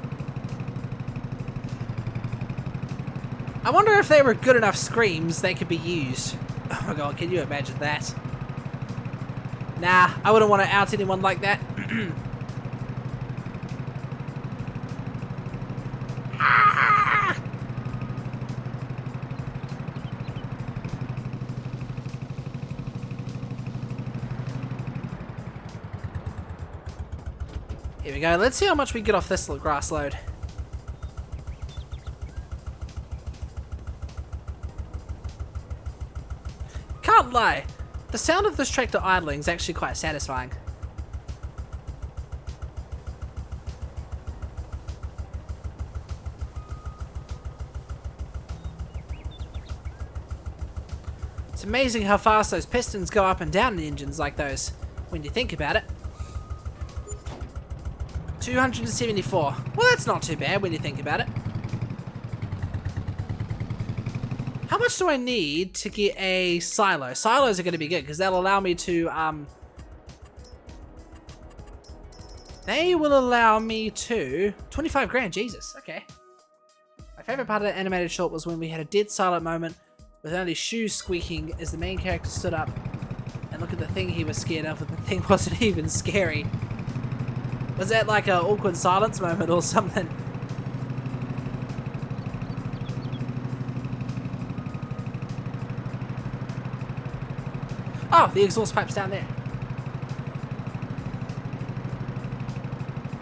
if they were good enough screams they could be used. Oh my god, can you imagine that? Nah, I wouldn't want to out anyone like that. Ah! Here we go. Let's see how much we get off this little grass load. Can't lie. The sound of this tractor idling is actually quite satisfying. It's amazing how fast those pistons go up and down in engines like those, when you think about it. 274. Well, that's not too bad when you think about it. How much do I need to get a silo? Silos are going to be good because they'll allow me to, they will allow me to, 25 grand, Jesus, okay. My favorite part of the animated short was when we had a dead silent moment with only shoes squeaking as the main character stood up and looked at the thing he was scared of, and the thing wasn't even scary. Was that like an awkward silence moment or something? Oh, the exhaust pipe's down there.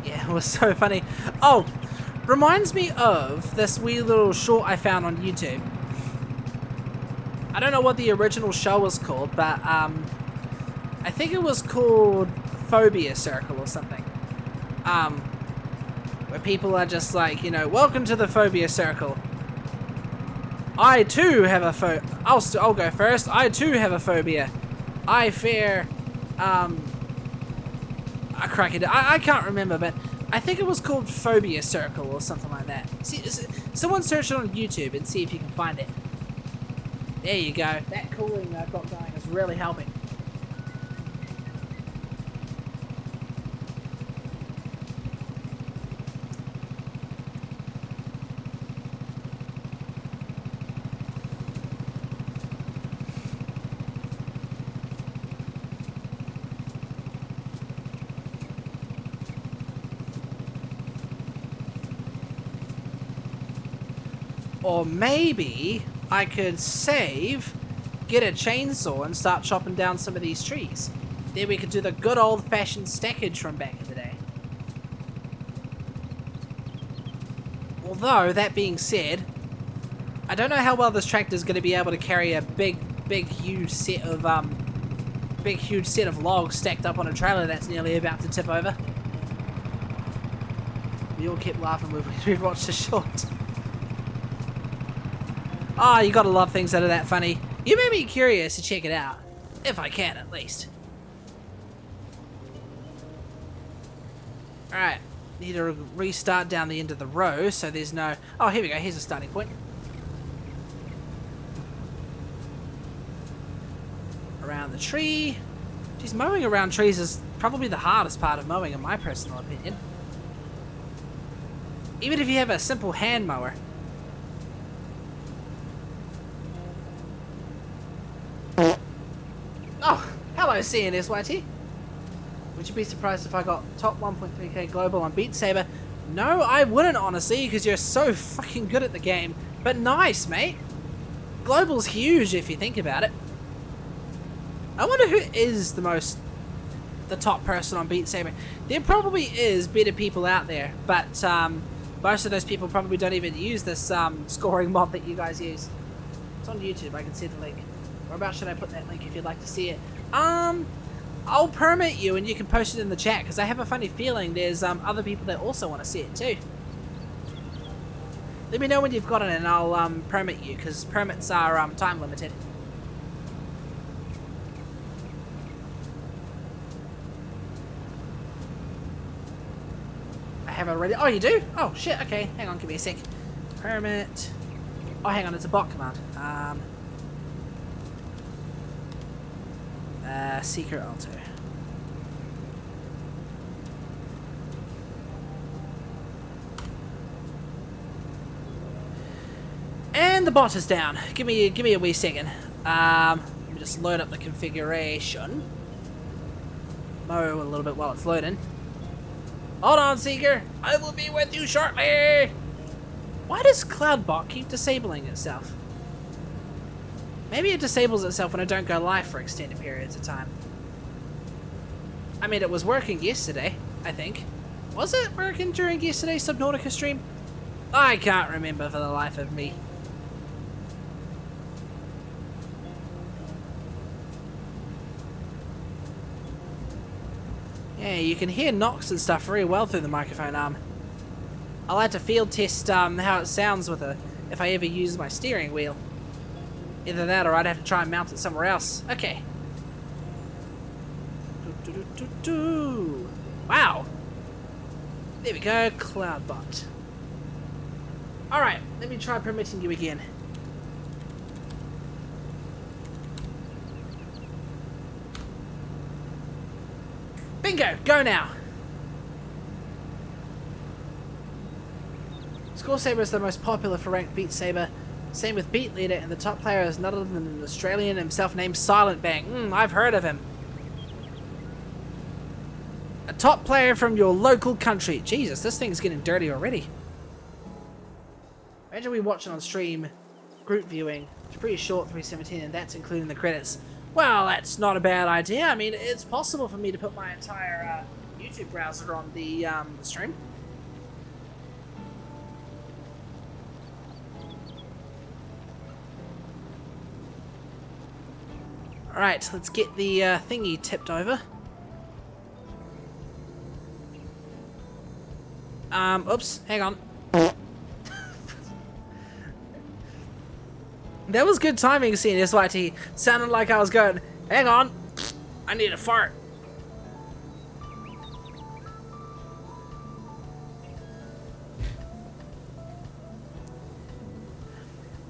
Yeah, it was so funny. Oh, reminds me of this wee little short I found on YouTube. I don't know what the original show was called, but I think it was called Phobia Circle or something. Where people are just like, you know, welcome to the Phobia Circle. I too have a I'll go first. I too have a phobia. I fear, I can't remember, but I think it was called Phobia Circle or something like that. See, someone search it on YouTube and see if you can find it. There you go. That cooling I've got going is really helping. Or maybe I could save, get a chainsaw, and start chopping down some of these trees. Then we could do the good old-fashioned stackage from back in the day. Although, that being said, I don't know how well this tractor is going to be able to carry a big, huge set of logs stacked up on a trailer that's nearly about to tip over. We all kept laughing when we watched the short. Ah, you gotta love things that are that funny. You made me curious to check it out. If I can, at least. Alright. Need to restart down the end of the row, so there's no... Oh, here we go. Here's a starting point. Around the tree. Geez, mowing around trees is probably the hardest part of mowing, in my personal opinion. Even if you have a simple hand mower. Oh, hello CNSYT. Would you be surprised if I got top 1.3k global on Beat Saber? No, I wouldn't, honestly, because you're so fucking good at the game. But nice, mate. Global's huge if you think about it. I wonder who is the top person on Beat Saber. There probably is better people out there, but most of those people probably don't even use this scoring mod that you guys use. It's on YouTube, I can see the link. Or about should I put that link if you'd like to see it? I'll permit you and you can post it in the chat, because I have a funny feeling there's other people that also want to see it too. Let me know when you've got it and I'll permit you, because permits are time limited. I have it already. Oh, you do? Oh shit, okay. Hang on, give me a sec. Permit. Oh, hang on, it's a bot command. Secret altar. And the bot is down. Give me a wee second. Let me just load up the configuration. Mow a little bit while it's loading. Hold on, Seeker. I will be with you shortly. Why does CloudBot keep disabling itself? Maybe it disables itself when I don't go live for extended periods of time. I mean, it was working yesterday, I think. Was it working during yesterday's Subnautica stream? I can't remember for the life of me. Yeah, you can hear knocks and stuff very well through the microphone arm. I'll have to field test how it sounds with if I ever use my steering wheel. Either that or I'd have to try and mount it somewhere else. Okay. Wow. There we go, CloudBot. Alright, let me try permitting you again. Bingo! Go now! Score Saber is the most popular for ranked Beat Saber. Same with Beat Leader, and the top player is none other than an Australian himself named Silent Bang. I've heard of him. A top player from your local country. Jesus, this thing's getting dirty already. Imagine we watch it on stream, group viewing. It's pretty short, 3:17, and that's including the credits. Well, that's not a bad idea. I mean, it's possible for me to put my entire YouTube browser on the stream. Alright, let's get the thingy tipped over. Oops, hang on. That was good timing, CNSYT. Sounded like I was going, hang on, I need a fart.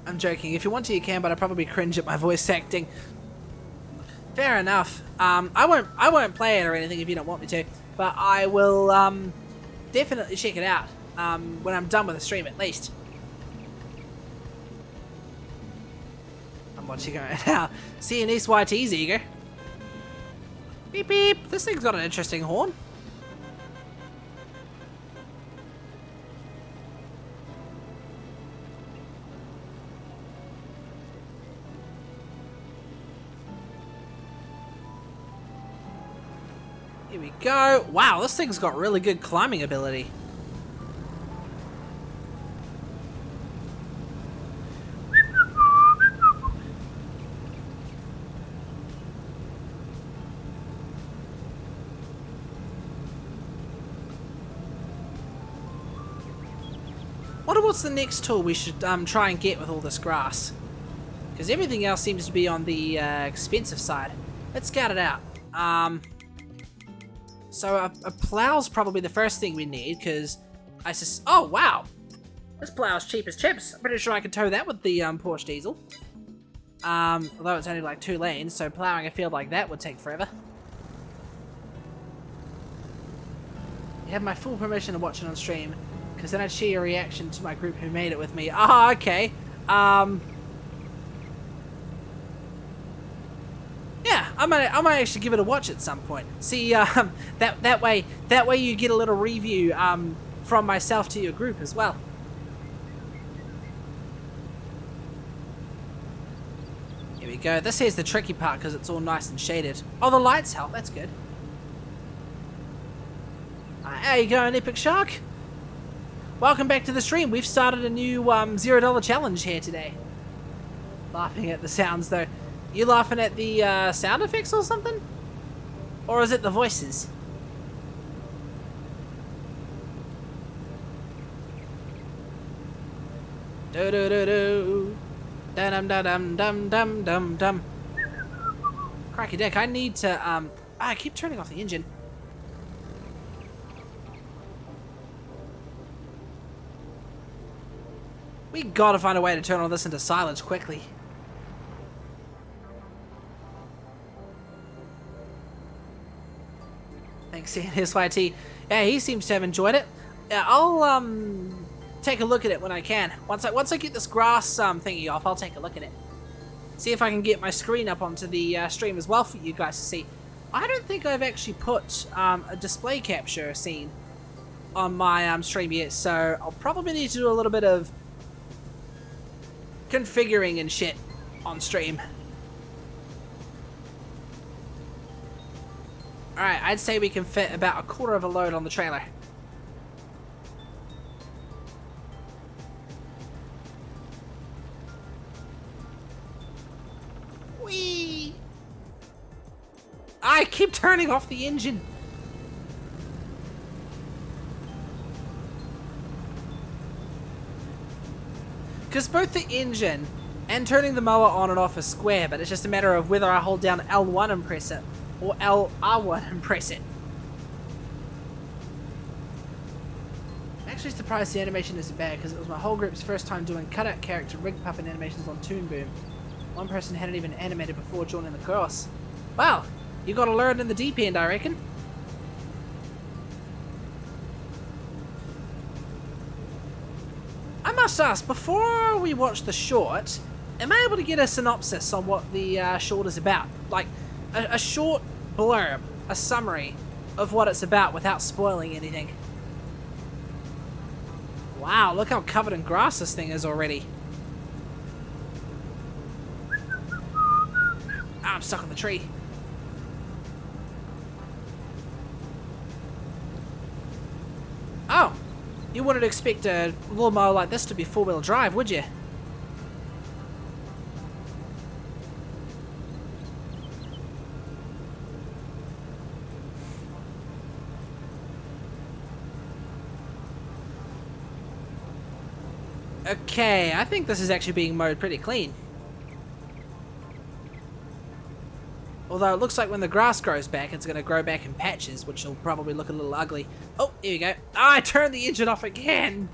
I'm joking. If you want to, you can, but I probably cringe at my voice acting. Fair enough. I won't play it or anything if you don't want me to, but I will definitely check it out when I'm done with the stream at least. I'm watching it right now. CNSYT's eager. Beep beep. This thing's got an interesting horn. Here we go. Wow, this thing's got really good climbing ability. Wonder what's the next tool we should try and get with all this grass. Because everything else seems to be on the expensive side. Let's scout it out. So a plow's probably the first thing we need, because oh wow, this plow's cheap as chips. I'm pretty sure I could tow that with the Porsche diesel. Although it's only like 2 lanes, so plowing a field like that would take forever. You have my full permission to watch it on stream, because then I'd share your reaction to my group who made it with me. Ah, okay. Yeah, I might actually give it a watch at some point. See, that way you get a little review from myself to your group as well. Here we go. This here's the tricky part because it's all nice and shaded. Oh, the lights help. That's good. How you going, Epic Shark? Welcome back to the stream. We've started a new $0 challenge here today. Laughing at the sounds though. You laughing at the sound effects or something? Or is it the voices? Do do do do. Dum dum dum dum dum dum dum. Cracky deck. I need to I keep turning off the engine. We gotta find a way to turn all this into silence quickly. Thanks, SYT. Yeah, he seems to have enjoyed it. Yeah, I'll take a look at it when I can. Once I get this grass thingy off, I'll take a look at it. See if I can get my screen up onto the stream as well for you guys to see. I don't think I've actually put a display capture scene on my stream yet, so I'll probably need to do a little bit of configuring and shit on stream. Alright, I'd say we can fit about a quarter of a load on the trailer. Whee! I keep turning off the engine. Because both the engine and turning the mower on and off is square, but it's just a matter of whether I hold down L1 and press it, or LR1 and press it. I'm actually surprised the animation isn't bad, because it was my whole group's first time doing cutout character rig puppet animations on Toon Boom. One person hadn't even animated before joining the course. Wow, you gotta learn in the deep end, I reckon. I must ask, before we watch the short, am I able to get a synopsis on what the short is about? Like, a short blurb, a summary of what it's about without spoiling anything. Wow, look how covered in grass this thing is already. Ah, I'm stuck on the tree. Oh, you wouldn't expect a lawnmower like this to be four-wheel drive, would you? Okay, I think this is actually being mowed pretty clean. Although it looks like when the grass grows back, it's going to grow back in patches, which will probably look a little ugly. Oh, here we go. Ah, I turned the engine off again!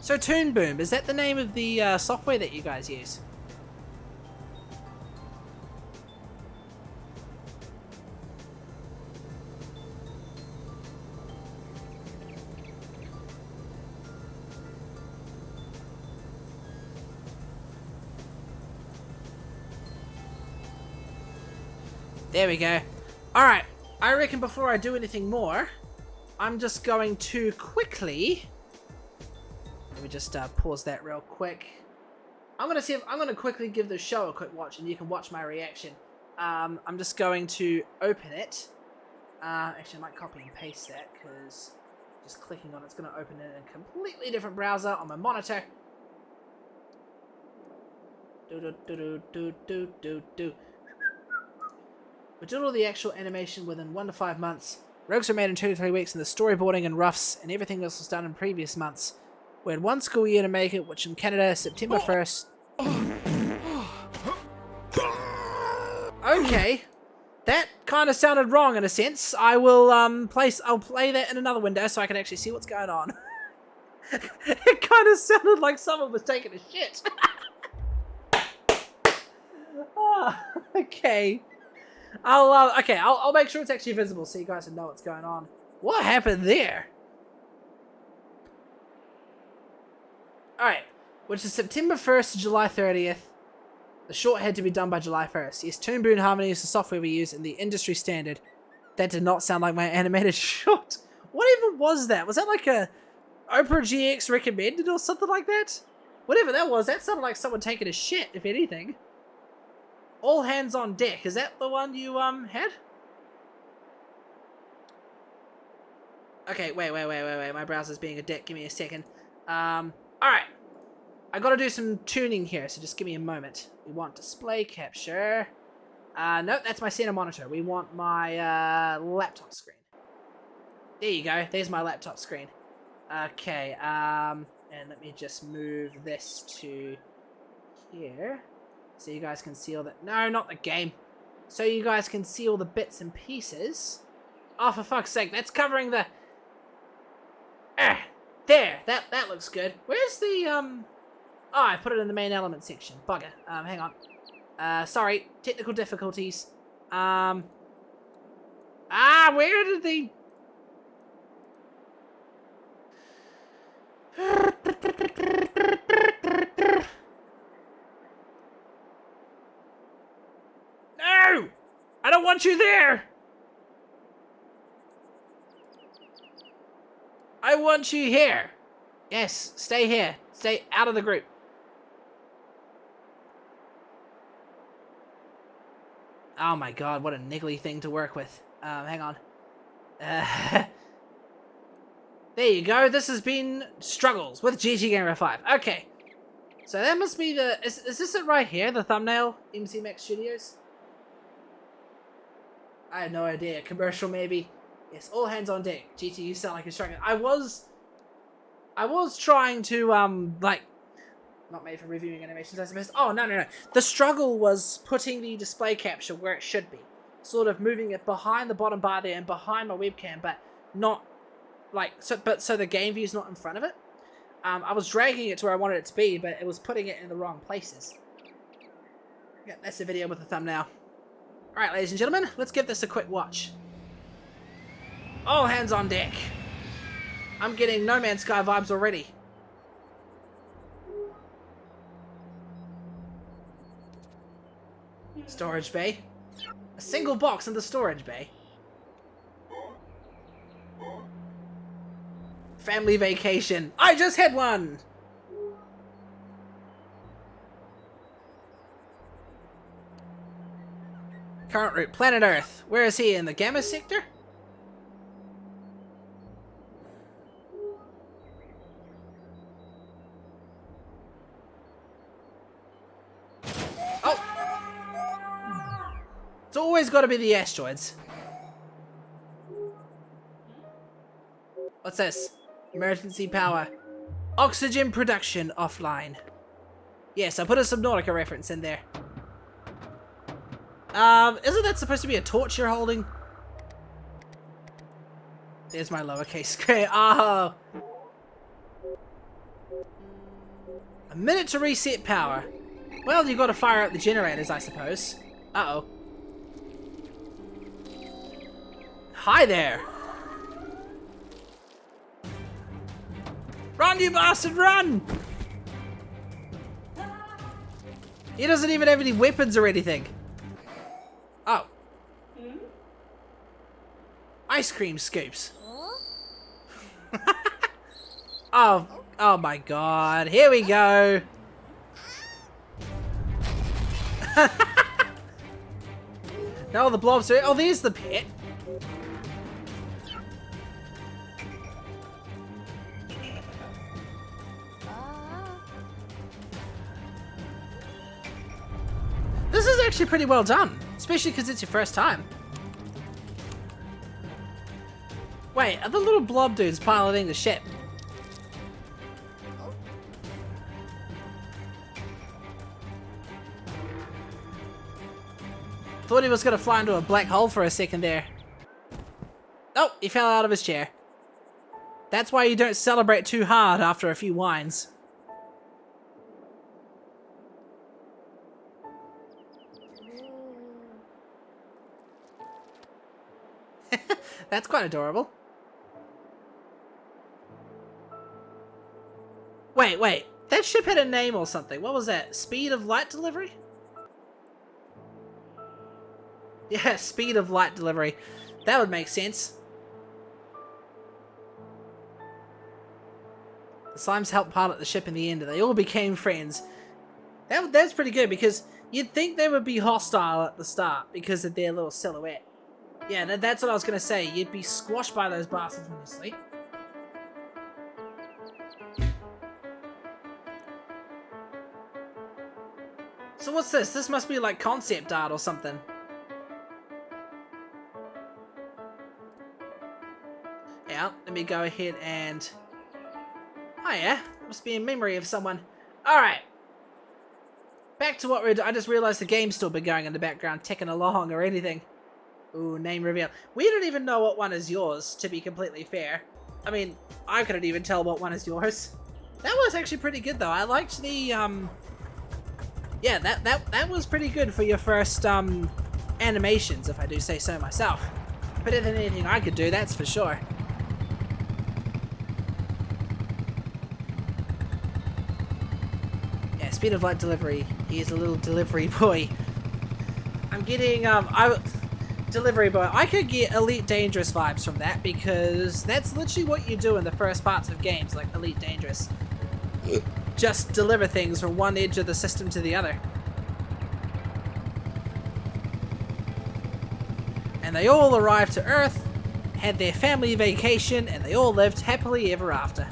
So Toon Boom, is that the name of the software that you guys use? There we go. Alright, I reckon before I do anything more, I'm just going to quickly... Let me just pause that real quick. I'm gonna quickly give the show a quick watch and you can watch my reaction. I'm just going to open it. Actually, I might copy and paste that because just clicking on it's going to open it in a completely different browser on my monitor. We did all the actual animation within 1 to 5 months. Rogues were made in 2 to 3 weeks, and the storyboarding and roughs and everything else was done in previous months. We had 1 school year to make it, which in Canada, September 1st. Okay, that kind of sounded wrong in a sense. I will I'll play that in another window so I can actually see what's going on. It kind of sounded like someone was taking a shit. Oh, okay. I'll make sure it's actually visible so you guys know what's going on. What happened there? Alright, which is September 1st to July 30th. The short had to be done by July 1st. Yes, Toon Boom Harmony is the software we use and the industry standard. That did not sound like my animated short. What even was that? Was that like a Oprah GX recommended or something like that? Whatever that was, that sounded like someone taking a shit, if anything. All hands on deck. Is that the one you, had? Okay, wait. My browser's being a dick. Give me a second. Alright. I gotta do some tuning here, so just give me a moment. We want display capture. Nope, that's my center monitor. We want my, laptop screen. There you go. There's my laptop screen. Okay, and let me just move this to here. So you guys can see all the... No, not the game. So you guys can see all the bits and pieces. Oh, for fuck's sake, that's covering the... There, that looks good. Where's the, Oh, I put it in the main element section. Bugger. Hang on. Sorry, technical difficulties. Where did the... No! I don't want you there! I want you here. Yes, stay here. Stay out of the group. Oh my god, what a niggly thing to work with. Hang on. There you go. This has been Struggles with GG Gamer 5. Okay. So that must be the... Is this it right here? The thumbnail? MC Max Studios? I have no idea. Commercial maybe? Yes, all hands on deck. GT, you sound like you're struggling. I was trying to, like... Not made for reviewing animations, I suppose. Oh, no. The struggle was putting the display capture where it should be. Sort of moving it behind the bottom bar there and behind my webcam, but not... Like, so the game view's not in front of it. I was dragging it to where I wanted it to be, but it was putting it in the wrong places. Yeah, that's the video with the thumbnail. Alright, ladies and gentlemen, let's give this a quick watch. All hands on deck. I'm getting No Man's Sky vibes already. Storage bay. A single box in the storage bay. Family vacation. I just had one! Current route, planet Earth. Where is he? In the Gamma sector? Oh! It's always got to be the asteroids. What's this? Emergency power. Oxygen production offline. Yes, I put a Subnautica reference in there. Isn't that supposed to be a torch you're holding? There's my lowercase square. Oh! A minute to reset power. Well, you gotta fire up the generators, I suppose. Uh-oh. Hi there! Run, you bastard, run! He doesn't even have any weapons or anything. Oh. Ice cream scoops. Oh my god. Here we go. Now the blobs are... Oh, there's the pit. This is actually pretty well done, especially because it's your first time. Wait, are the little blob dudes piloting the ship? Thought he was gonna fly into a black hole for a second there. Oh, he fell out of his chair. That's why you don't celebrate too hard after a few wines. That's quite adorable. Wait. That ship had a name or something. What was that? Speed of light delivery? Yeah, speed of light delivery. That would make sense. The slimes helped pilot the ship in the end, and they all became friends. That's pretty good, because you'd think they would be hostile at the start because of their little silhouette. Yeah, that's what I was going to say. You'd be squashed by those bastards when you sleep. So what's this? This must be like concept art or something. Yeah, let me go ahead and... Oh yeah, must be in memory of someone. Alright. Back to what we're doing. I just realized the game's still been going in the background, ticking along or anything. Ooh, name reveal. We don't even know what one is yours, to be completely fair. I mean, I couldn't even tell what one is yours. That was actually pretty good though. I liked the, yeah, that was pretty good for your first, animations, if I do say so myself. Better than anything I could do, that's for sure. Yeah, speed of light delivery. He is a little delivery boy. I'm getting, delivery boy. I could get Elite Dangerous vibes from that, because that's literally what you do in the first parts of games, like Elite Dangerous. Just deliver things from one edge of the system to the other. And they all arrived to Earth, had their family vacation, and they all lived happily ever after.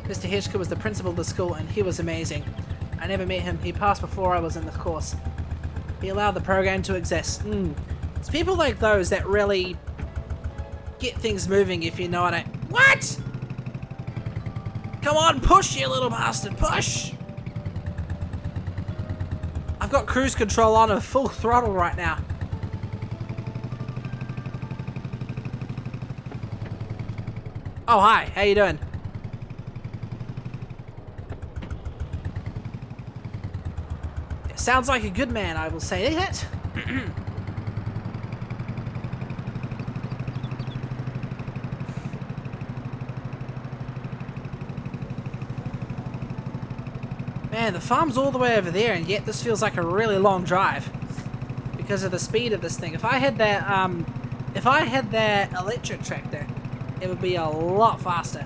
Mr. Hitchcock was the principal of the school, and he was amazing. I never met him. He passed before I was in the course. He allowed the program to exist. It's people like those that really get things moving, if you know what I... What?! Come on, push, you little bastard, push! I've got cruise control on at full throttle right now. Oh, hi, how you doing? Sounds like a good man, I will say that. Man, the farm's all the way over there, and yet this feels like a really long drive because of the speed of this thing. If I had that, electric tractor, it would be a lot faster.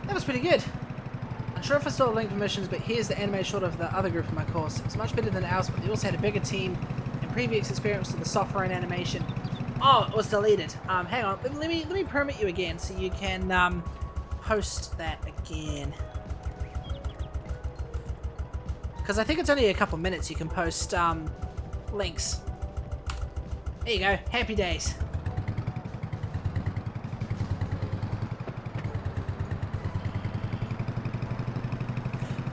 That was pretty good. I'm sure if I saw the link for missions, but here's the animated shot of the other group in my course. It's much better than ours, but they also had a bigger team and previous experience with the software and animation. Oh, it was deleted. Hang on, let me permit you again so you can post that again. Because I think it's only a couple minutes you can post links. There you go, happy days.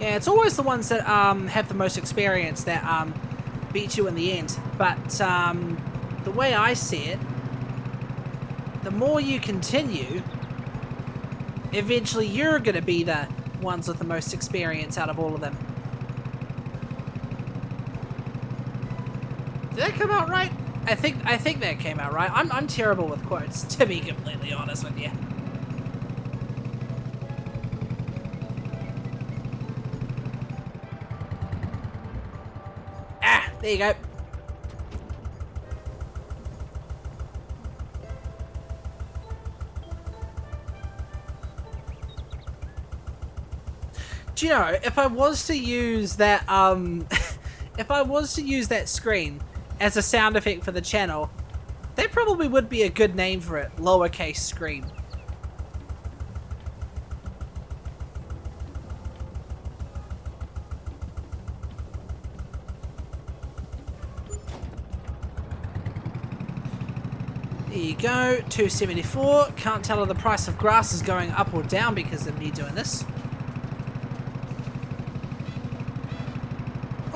Yeah, it's always the ones that have the most experience that beat you in the end. But the way I see it, the more you continue, eventually you're going to be the ones with the most experience out of all of them. Did that come out right? I think that came out right. I'm terrible with quotes, to be completely honest with you. There you go. Do you know, if I was to use that, if I was to use that screen as a sound effect for the channel, that probably would be a good name for it, lowercase screen. There you go, 274. Can't tell if the price of grass is going up or down because of me doing this.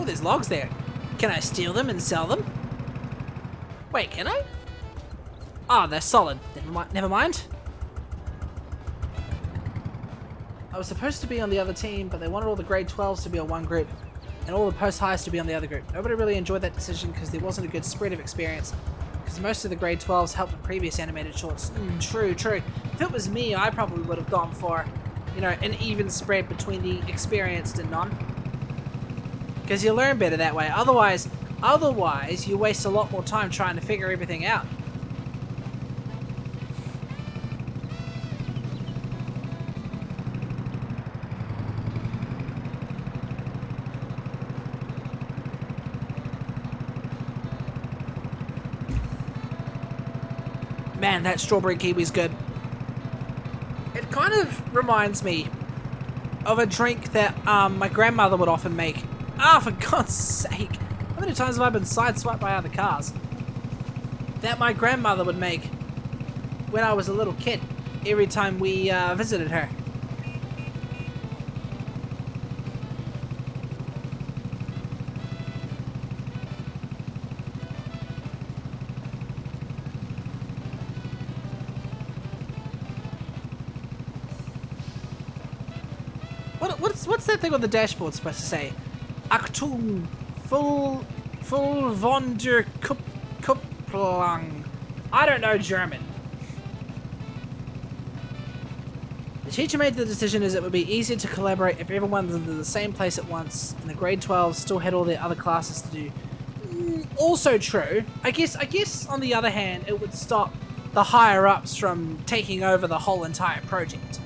Oh, there's logs there. Can I steal them and sell them? Wait, can I? Oh, they're solid. Never mind. I was supposed to be on the other team, but they wanted all the grade 12s to be on one group and all the post highs to be on the other group. Nobody really enjoyed that decision because there wasn't a good spread of experience, because most of the grade 12s helped with previous animated shorts. True. If it was me, I probably would have gone for, you know, an even spread between the experienced and none, because you learn better that way. Otherwise you waste a lot more time trying to figure everything out. Man, that strawberry kiwi's good. It kind of reminds me of a drink that my grandmother would often make. Ah, for God's sake. How many times have I been sideswiped by other cars? That my grandmother would make when I was a little kid, every time we visited her. What's that thing on the dashboard supposed to say? Achtung, full von der Kupplung. I don't know German. The teacher made the decision as it would be easier to collaborate if everyone was in the same place at once, and the grade 12 still had all their other classes to do. Also true. I guess on the other hand, it would stop the higher ups from taking over the whole entire project.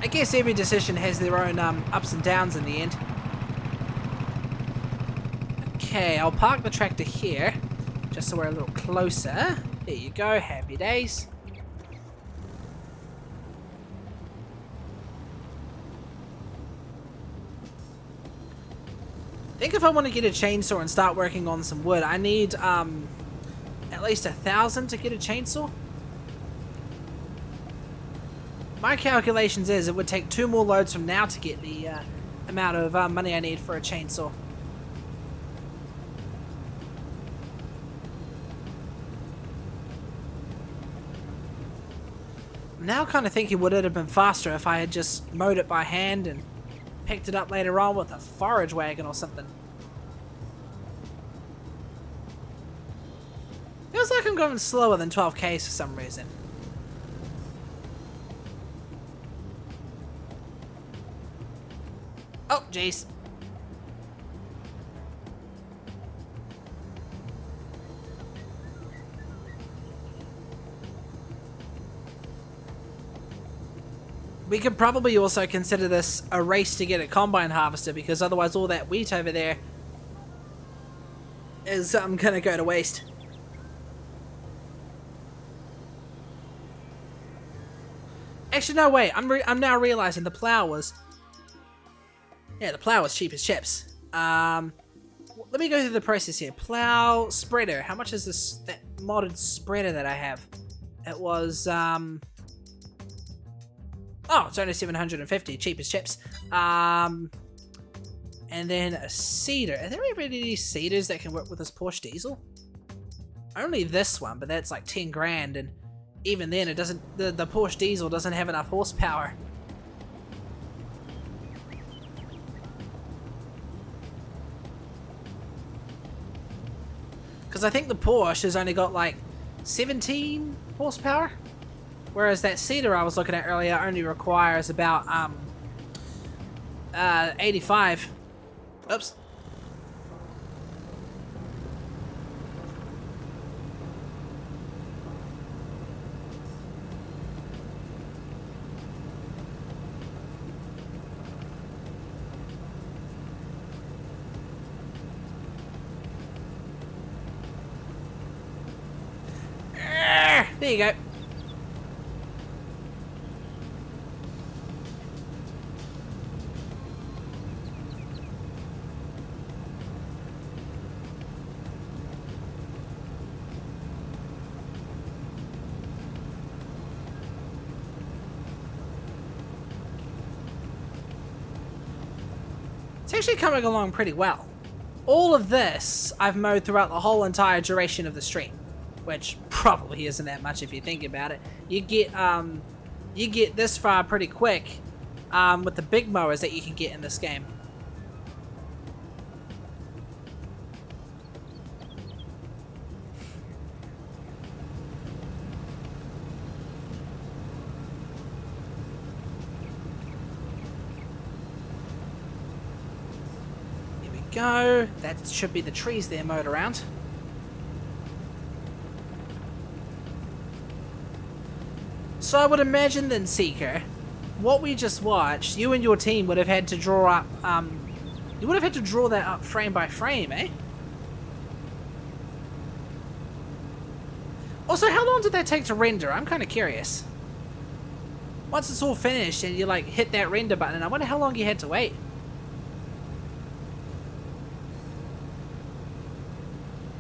I guess every decision has their own ups and downs in the end. Okay, I'll park the tractor here, just so we're a little closer. There you go, happy days. I think if I want to get a chainsaw and start working on some wood, I need at least 1,000 to get a chainsaw. My calculations is it would take 2 more loads from now to get the amount of money I need for a chainsaw. I'm now kind of thinking, would it have been faster if I had just mowed it by hand and picked it up later on with a forage wagon or something? Feels like I'm going slower than 12k for some reason. Oh, jeez. We could probably also consider this a race to get a combine harvester, because otherwise all that wheat over there is gonna go to waste. Actually, no, wait. I'm now realizing the plow was... Yeah, the plow was cheap as chips. Let me go through the process here. Plow, spreader. How much is that modded spreader that I have? It was, oh, it's only 750. Cheap as chips. And then a seeder. Are there any seeders that can work with this Porsche diesel? Only this one, but that's like 10 grand. And even then, it doesn't. The Porsche diesel doesn't have enough horsepower. Because I think the Porsche has only got like 17 horsepower, whereas that seeder I was looking at earlier only requires about 85. Oops. There you go. It's actually coming along pretty well. All of this I've mowed throughout the whole entire duration of the stream, which probably isn't that much if you think about it. You get this far pretty quick with the big mowers that you can get in this game. Go. That should be the trees they're mowed around. So I would imagine then, Seeker, what we just watched, you and your team would have had to draw up, you would have had to draw that up frame by frame, eh? Also, how long did that take to render? I'm kind of curious. Once it's all finished and you like hit that render button, I wonder how long you had to wait.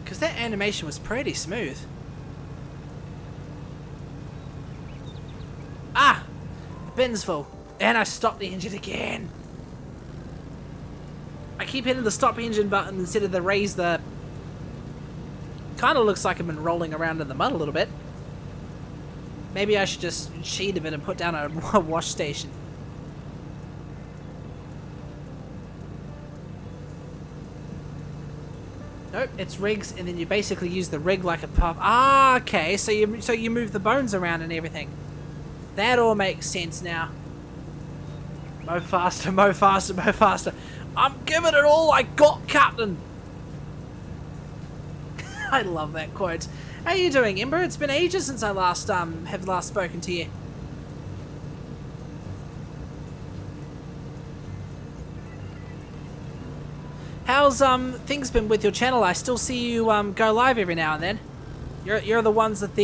Because that animation was pretty smooth. Ah! The bin's full. And I stopped the engine again. I keep hitting the stop engine button instead of the raise the... Kind of looks like I've been rolling around in the mud a little bit. Maybe I should just cheat a bit and put down a wash station. Nope, it's rigs, and then you basically use the rig like a pump. Ah, okay, so you move the bones around and everything. That all makes sense now. Mow faster, mow faster, mow faster. I'm giving it all I got, Captain. I love that quote. How you doing, Ember? It's been ages since I have last spoken to you. How's things been with your channel? I still see you go live every now and then. You're the ones that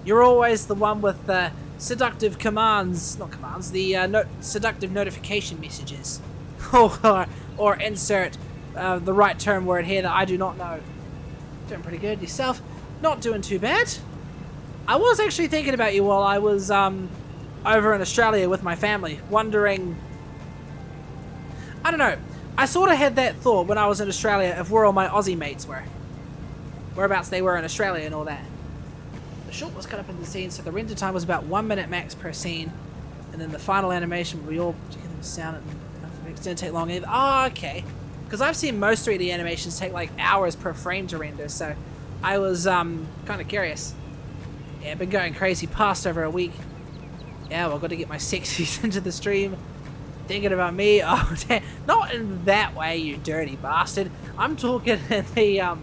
you're always the one with the seductive commands, not commands, the seductive notification messages. or insert the right term word here that I do not know. Doing pretty good yourself. Not doing too bad. I was actually thinking about you while I was over in Australia with my family, wondering. I don't know. I sort of had that thought when I was in Australia of where all my Aussie mates were. Whereabouts they were in Australia and all that. The short was cut up into scenes, so the render time was about 1 minute max per scene. And then the final animation, we all together with sound and it didn't take long either. Oh, okay. Because I've seen most 3D animations take like hours per frame to render, so I was kind of curious. Yeah, I've been going crazy past over a week. Yeah, well, I've got to get my sexies into the stream. Thinking about me? Oh, damn. Not in that way, you dirty bastard. I'm talking in the,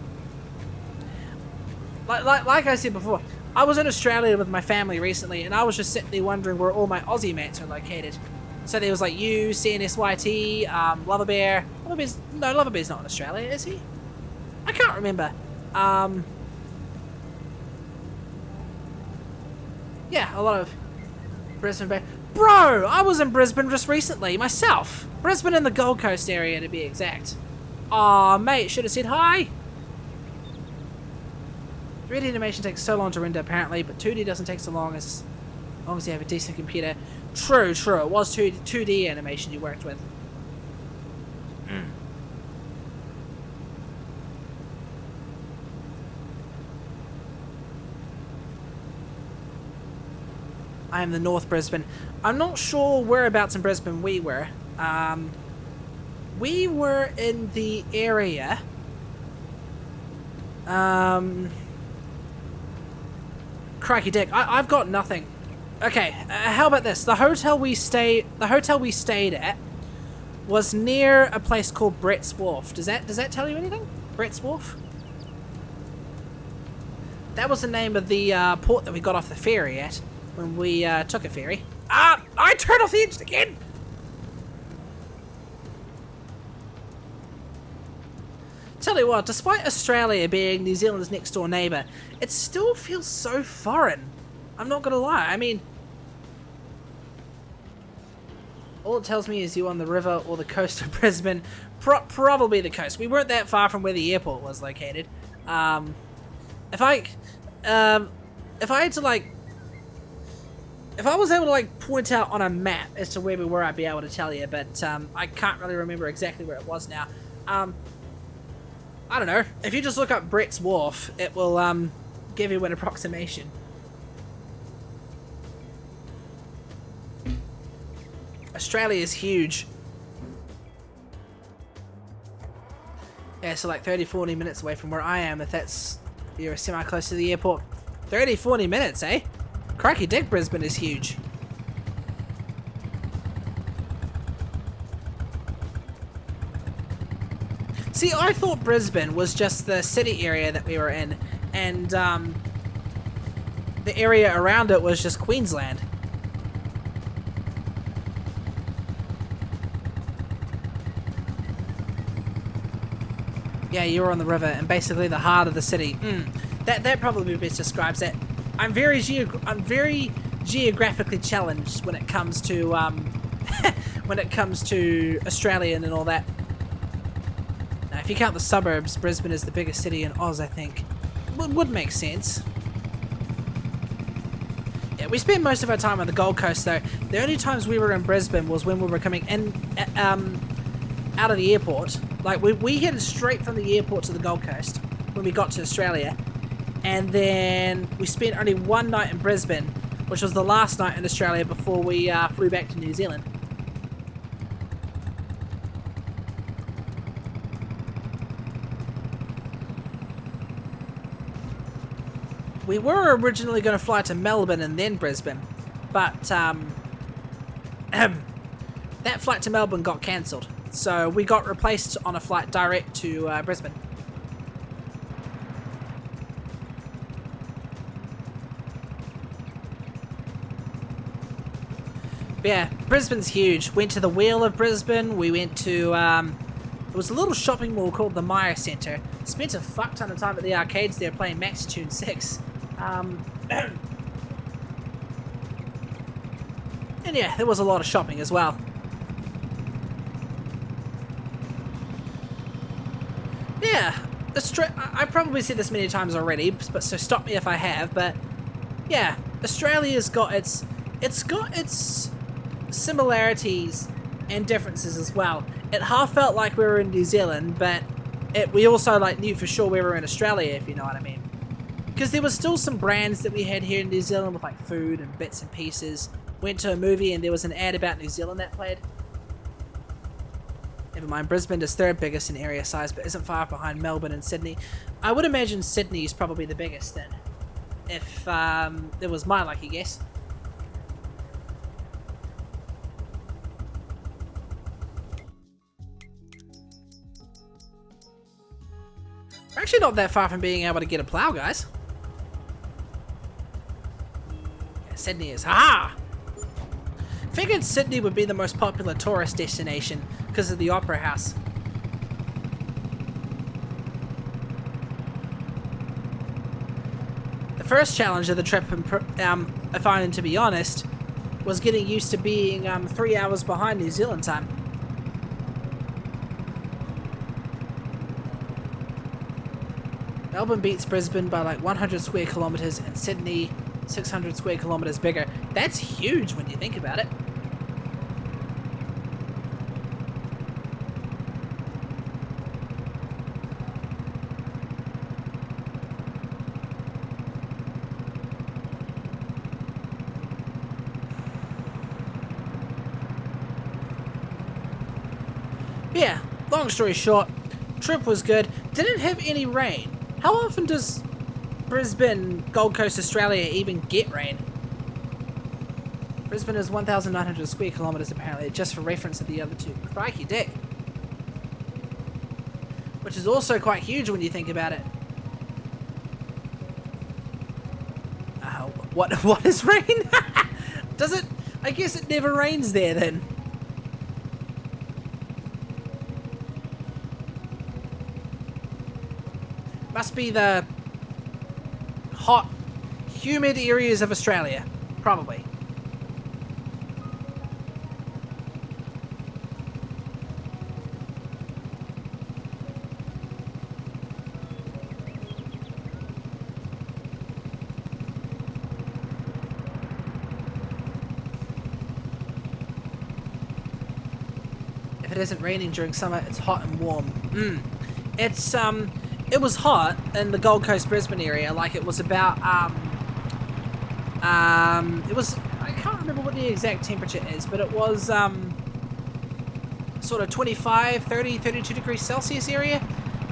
like I said before, I was in Australia with my family recently, and I was just sitting there wondering where all my Aussie mates are located. So there was like you, CNSYT, Loverbear. No, Loverbear's not in Australia, is he? I can't remember. Yeah, a lot of Brisbane Bay. Bro, I was in Brisbane just recently, myself. Brisbane in the Gold Coast area, to be exact. Aw, mate, should have said hi. 3D animation takes so long to render, apparently, but 2D doesn't take so long as you have a decent computer. True, true. It was 2D animation you worked with. I am the North Brisbane. I'm not sure whereabouts in Brisbane we were. We were in the area. Crikey dick, I've got nothing. Okay, how about this? The hotel we stayed at was near a place called Brett's Wharf. Does that tell you anything? Brett's Wharf? That was the name of the port that we got off the ferry at when we took a ferry. Ah! I turned off the engine again! Tell you what, despite Australia being New Zealand's next door neighbour, it still feels so foreign. I'm not gonna lie, I mean... All it tells me is you on the river or the coast of Brisbane. Probably the coast. We weren't that far from where the airport was located. If I had to, like... If I was able to like point out on a map as to where we were, I'd be able to tell you, but I can't really remember exactly where it was now. I don't know. If you just look up Brett's Wharf, it will give you an approximation. Australia is huge. Yeah, so like 30-40 minutes away from where I am, if that's, you're semi-close to the airport. 30-40 minutes, eh? Crikey dick, Brisbane is huge. See, I thought Brisbane was just the city area that we were in, and the area around it was just Queensland. Yeah, you were on the river, and basically the heart of the city. That probably best describes it. I'm very geographically challenged when it comes to when it comes to Australian and all that. Now, if you count the suburbs, Brisbane is the biggest city in Oz, I think. Would make sense. Yeah, we spent most of our time on the Gold Coast, though. The only times we were in Brisbane was when we were coming in out of the airport. Like, we headed straight from the airport to the Gold Coast when we got to Australia. And then we spent only one night in Brisbane, which was the last night in Australia before we flew back to New Zealand. We were originally going to fly to Melbourne and then Brisbane, but that flight to Melbourne got cancelled. So we got replaced on a flight direct to Brisbane. But yeah, Brisbane's huge. Went to the Wheel of Brisbane. We went to it was a little shopping mall called the Myer Centre. Spent a fuck ton of time at the arcades there playing Max Tune 6. And yeah, there was a lot of shopping as well. Yeah, I've probably said this many times already, but so stop me if I have. But yeah, Australia's got its similarities and differences as well. It half felt like we were in New Zealand, but we also like knew for sure we were in Australia, if you know what I mean. Because there was still some brands that we had here in New Zealand with like food and bits and pieces. Went to a movie and there was an ad about New Zealand that played. Never mind, Brisbane is third biggest in area size, but isn't far behind Melbourne and Sydney. I would imagine Sydney is probably the biggest then, if it was my lucky guess. We're actually not that far from being able to get a plow, guys. Yeah, Sydney is. Ha! Figured Sydney would be the most popular tourist destination because of the Opera House. The first challenge of the trip, I find, to be honest, was getting used to being 3 hours behind New Zealand time. Melbourne beats Brisbane by like 100 square kilometers and Sydney 600 square kilometers bigger. That's huge when you think about it. Yeah, long story short, trip was good. Didn't have any rain. How often does Brisbane, Gold Coast, Australia even get rain? Brisbane is 1,900 square kilometers apparently, just for reference of the other two. Crikey dick. Which is also quite huge when you think about it. What is rain? Does it? I guess it never rains there then. Must be the hot, humid areas of Australia. Probably. If it isn't raining during summer, it's hot and warm. It's, it was hot in the Gold Coast, Brisbane area. Like, it was about, it was, I can't remember what the exact temperature is, but it was, sort of 25, 30, 32 degrees Celsius area.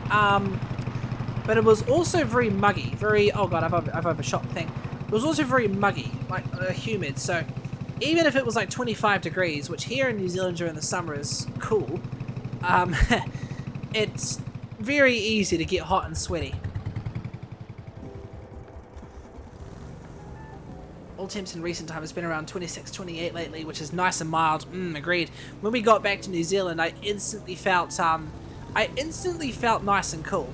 But it was also very muggy, very, oh god, I've overshot the thing. It was also very muggy, like, humid, so even if it was like 25 degrees, which here in New Zealand during the summer is cool, it's very easy to get hot and sweaty. All temps in recent time has been around 26, 28 lately, which is nice and mild. Agreed. When we got back to New Zealand, I instantly felt nice and cool.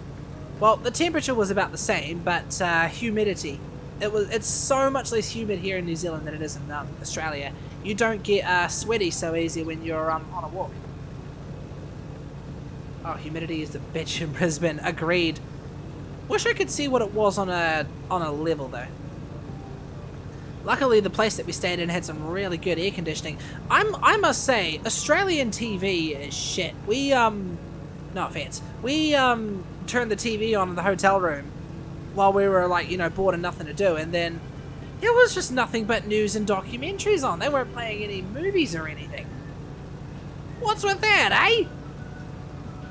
Well, the temperature was about the same, but humidity. It's so much less humid here in New Zealand than it is in Australia. You don't get sweaty so easy when you're on a walk. Oh, humidity is the bitch in Brisbane. Agreed. Wish I could see what it was on a level though. Luckily, the place that we stayed in had some really good air conditioning. I must say, Australian TV is shit. We no offense. We turned the TV on in the hotel room while we were like, you know, bored and nothing to do, and then it was just nothing but news and documentaries on. They weren't playing any movies or anything. What's with that, eh?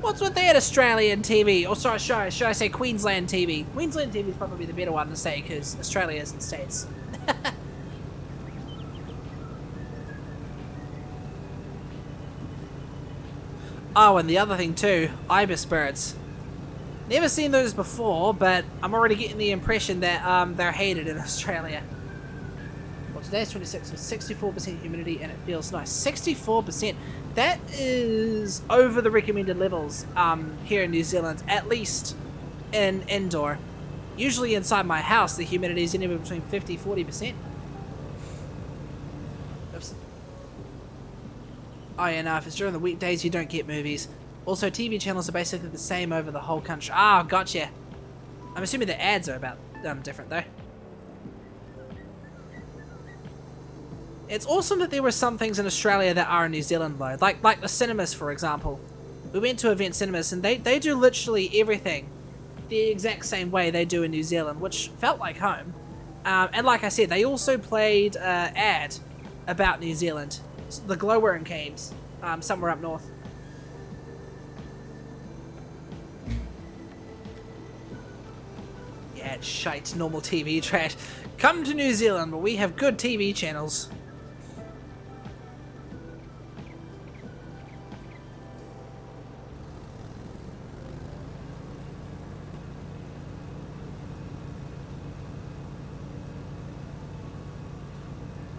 What's with that Australian TV? Or sorry, should I say Queensland TV? Queensland TV is probably the better one to say because Australia is in states. Oh, and the other thing too, ibis birds. Never seen those before, but I'm already getting the impression that they're hated in Australia. Well, today's 26 with 64% humidity and it feels nice. 64%. That is over the recommended levels here in New Zealand, at least in indoor. Usually inside my house, the humidity is anywhere between 50-40%. Oops. Oh yeah, no, if it's during the weekdays, you don't get movies. Also, TV channels are basically the same over the whole country. Ah, gotcha. I'm assuming the ads are about different, though. It's awesome that there were some things in Australia that are in New Zealand, though. Like the cinemas, for example. We went to Event Cinemas, and they do literally everything the exact same way they do in New Zealand, which felt like home. And like I said, they also played an ad about New Zealand. The glowworm caves, somewhere up north. Yeah, it's shite, normal TV trash. Come to New Zealand, where we have good TV channels.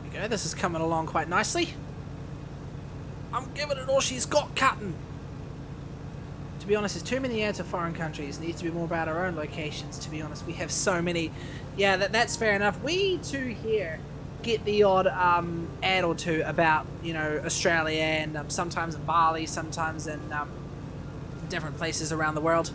There we go, this is coming along quite nicely. I'm giving it all she's got, Captain. To be honest, there's too many ads for foreign countries. It needs to be more about our own locations, to be honest. We have so many. Yeah, that's fair enough. We, too, here get the odd ad or two about, you know, Australia and sometimes in Bali, sometimes in different places around the world.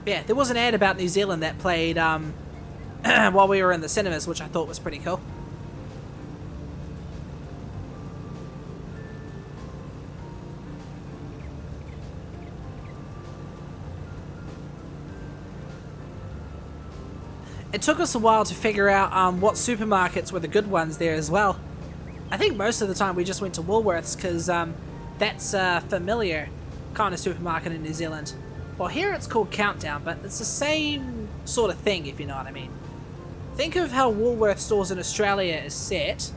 Yeah, there was an ad about New Zealand that played while we were in the cinemas, which I thought was pretty cool. It took us a while to figure out what supermarkets were the good ones there as well. I think most of the time we just went to Woolworths because that's a familiar kind of supermarket in New Zealand. Well, here it's called Countdown, but it's the same sort of thing, if you know what I mean. Think of how Woolworth stores in Australia is set,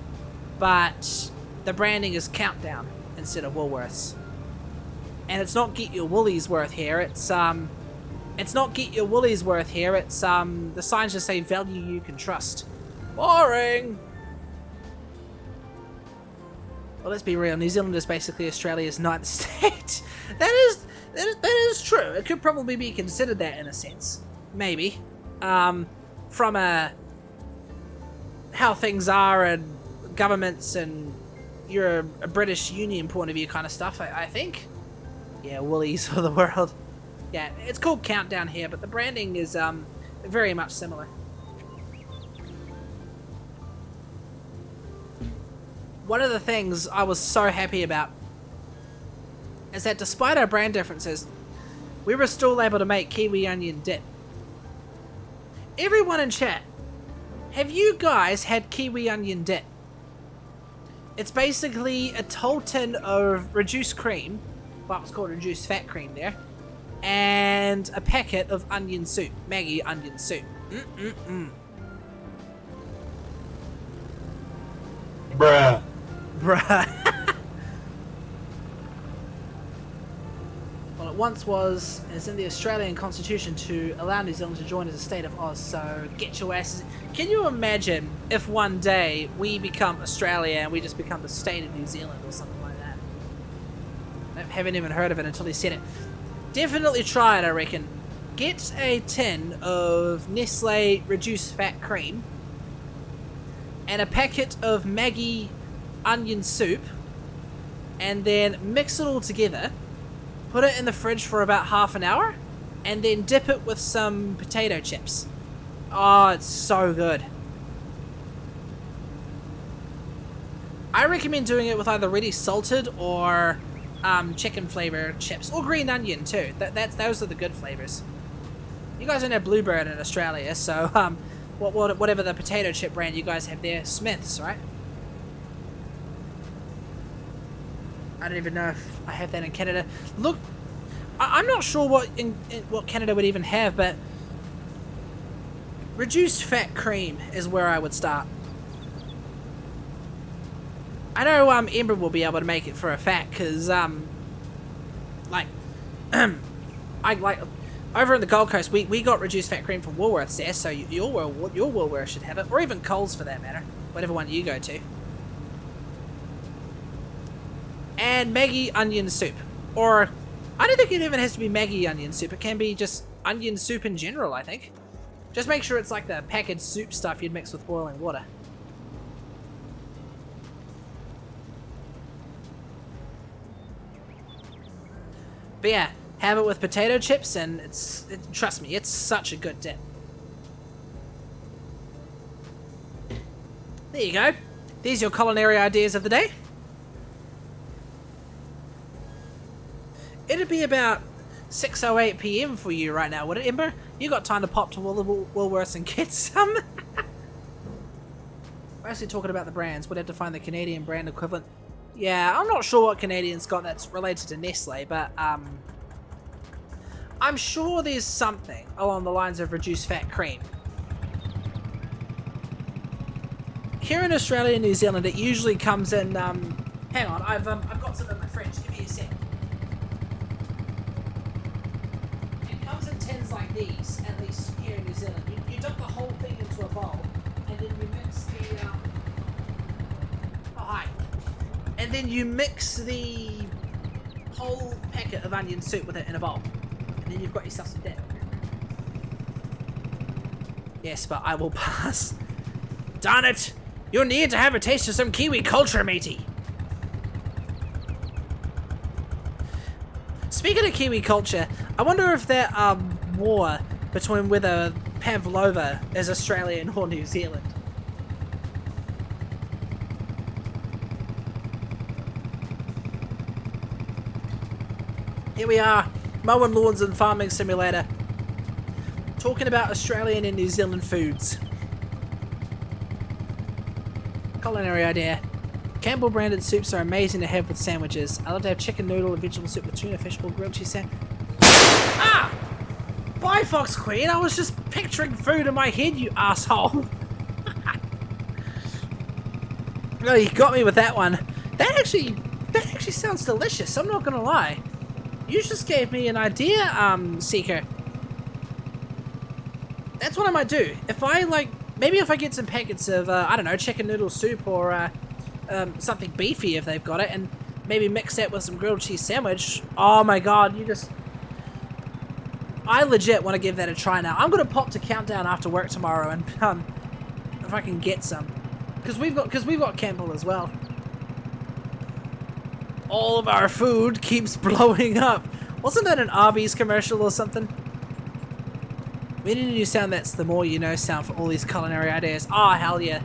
but the branding is Countdown instead of Woolworths. And it's not get your woolies worth here, it's not get your woolies worth here, it's the signs just say value you can trust. Boring! Well, let's be real, New Zealand is basically Australia's ninth state. That is true. It could probably be considered that in a sense. Maybe. From how things are and governments and you're a British Union point of view kind of stuff, I think. Yeah, woolies for the world. Yeah, it's called Countdown here, but the branding is very much similar. one of the things I was so happy about is that despite our brand differences, we were still able to make kiwi onion dip. Everyone in chat, have you guys had kiwi onion dip? It's basically a whole tin of reduced cream, well, it's called reduced fat cream there, and a packet of onion soup, Maggi onion soup. Bruh. Bruh. Well, it once was, and it's in the Australian Constitution to allow New Zealand to join as a state of Oz, so get your asses... Can you imagine if one day we become Australia and we just become the state of New Zealand or something like that? I haven't even heard of it until he said it. Definitely try it, I reckon. Get a tin of Nestle reduced fat cream and a packet of Maggi onion soup, and then mix it all together, put it in the fridge for about half an hour, and then dip it with some potato chips. Oh, it's so good. I recommend doing it with either really salted or chicken flavor chips, or green onion too. Those are the good flavors. You guys don't have Bluebird in Australia, so whatever the potato chip brand you guys have there, Smith's, right? I don't even know if I have that in Canada. Look, I'm not sure what Canada would even have, but reduced fat cream is where I would start. I know Ember will be able to make it for a fact, because like I like over in the Gold Coast we got reduced fat cream from Woolworths there, so your Woolworths should have it, or even Coles for that matter, whatever one you go to. And Maggi onion soup, or I don't think it even has to be Maggi onion soup, it can be just onion soup in general, I think. Just make sure it's like the packaged soup stuff you'd mix with boiling water. But yeah, have it with potato chips, and trust me, it's such a good dip. There you go. These are your culinary ideas of the day. It'd be about 6:08 PM for you right now, would it, Ember? You got time to pop to Woolworths and get some? We're actually talking about the brands. We'd have to find the Canadian brand equivalent. Yeah, I'm not sure what Canadian's got that's related to Nestle, but I'm sure there's something along the lines of reduced fat cream. Here in Australia and New Zealand, it usually comes in. Hang on, I've got some in my fridge. Give me a sec. It comes in tins like these, at least here in New Zealand. You dump the whole thing into a bowl, and then you mix the. Oh hi. And then you mix the whole packet of onion soup with it in a bowl. And then you've got yourself some dip. Yes, but I will pass. Darn it! You need to have a taste of some Kiwi culture, matey! Speaking of Kiwi culture, I wonder if that war between whether Pavlova is Australian or New Zealand. Here we are, mowing lawns and farming simulator, talking about Australian and New Zealand foods. Culinary idea. Campbell branded soups are amazing to have with sandwiches. I love to have chicken noodle and vegetable soup with tuna fish or grilled cheese sandwich. Ah! Bye, Fox Queen. I was just picturing food in my head, you asshole. Oh, you got me with that one. That actually sounds delicious. I'm not gonna lie. You just gave me an idea, Seeker. That's what I might do. If I maybe if I get some packets of I don't know, chicken noodle soup or something beefy if they've got it, and maybe mix that with some grilled cheese sandwich. Oh my god, I legit want to give that a try now. I'm gonna pop to Countdown after work tomorrow and if I can get some, because we've got Campbell as well. All of our food keeps blowing up. Wasn't that an Arby's commercial or something? We need a new sound that's the more you know sound for all these culinary ideas. Oh hell yeah.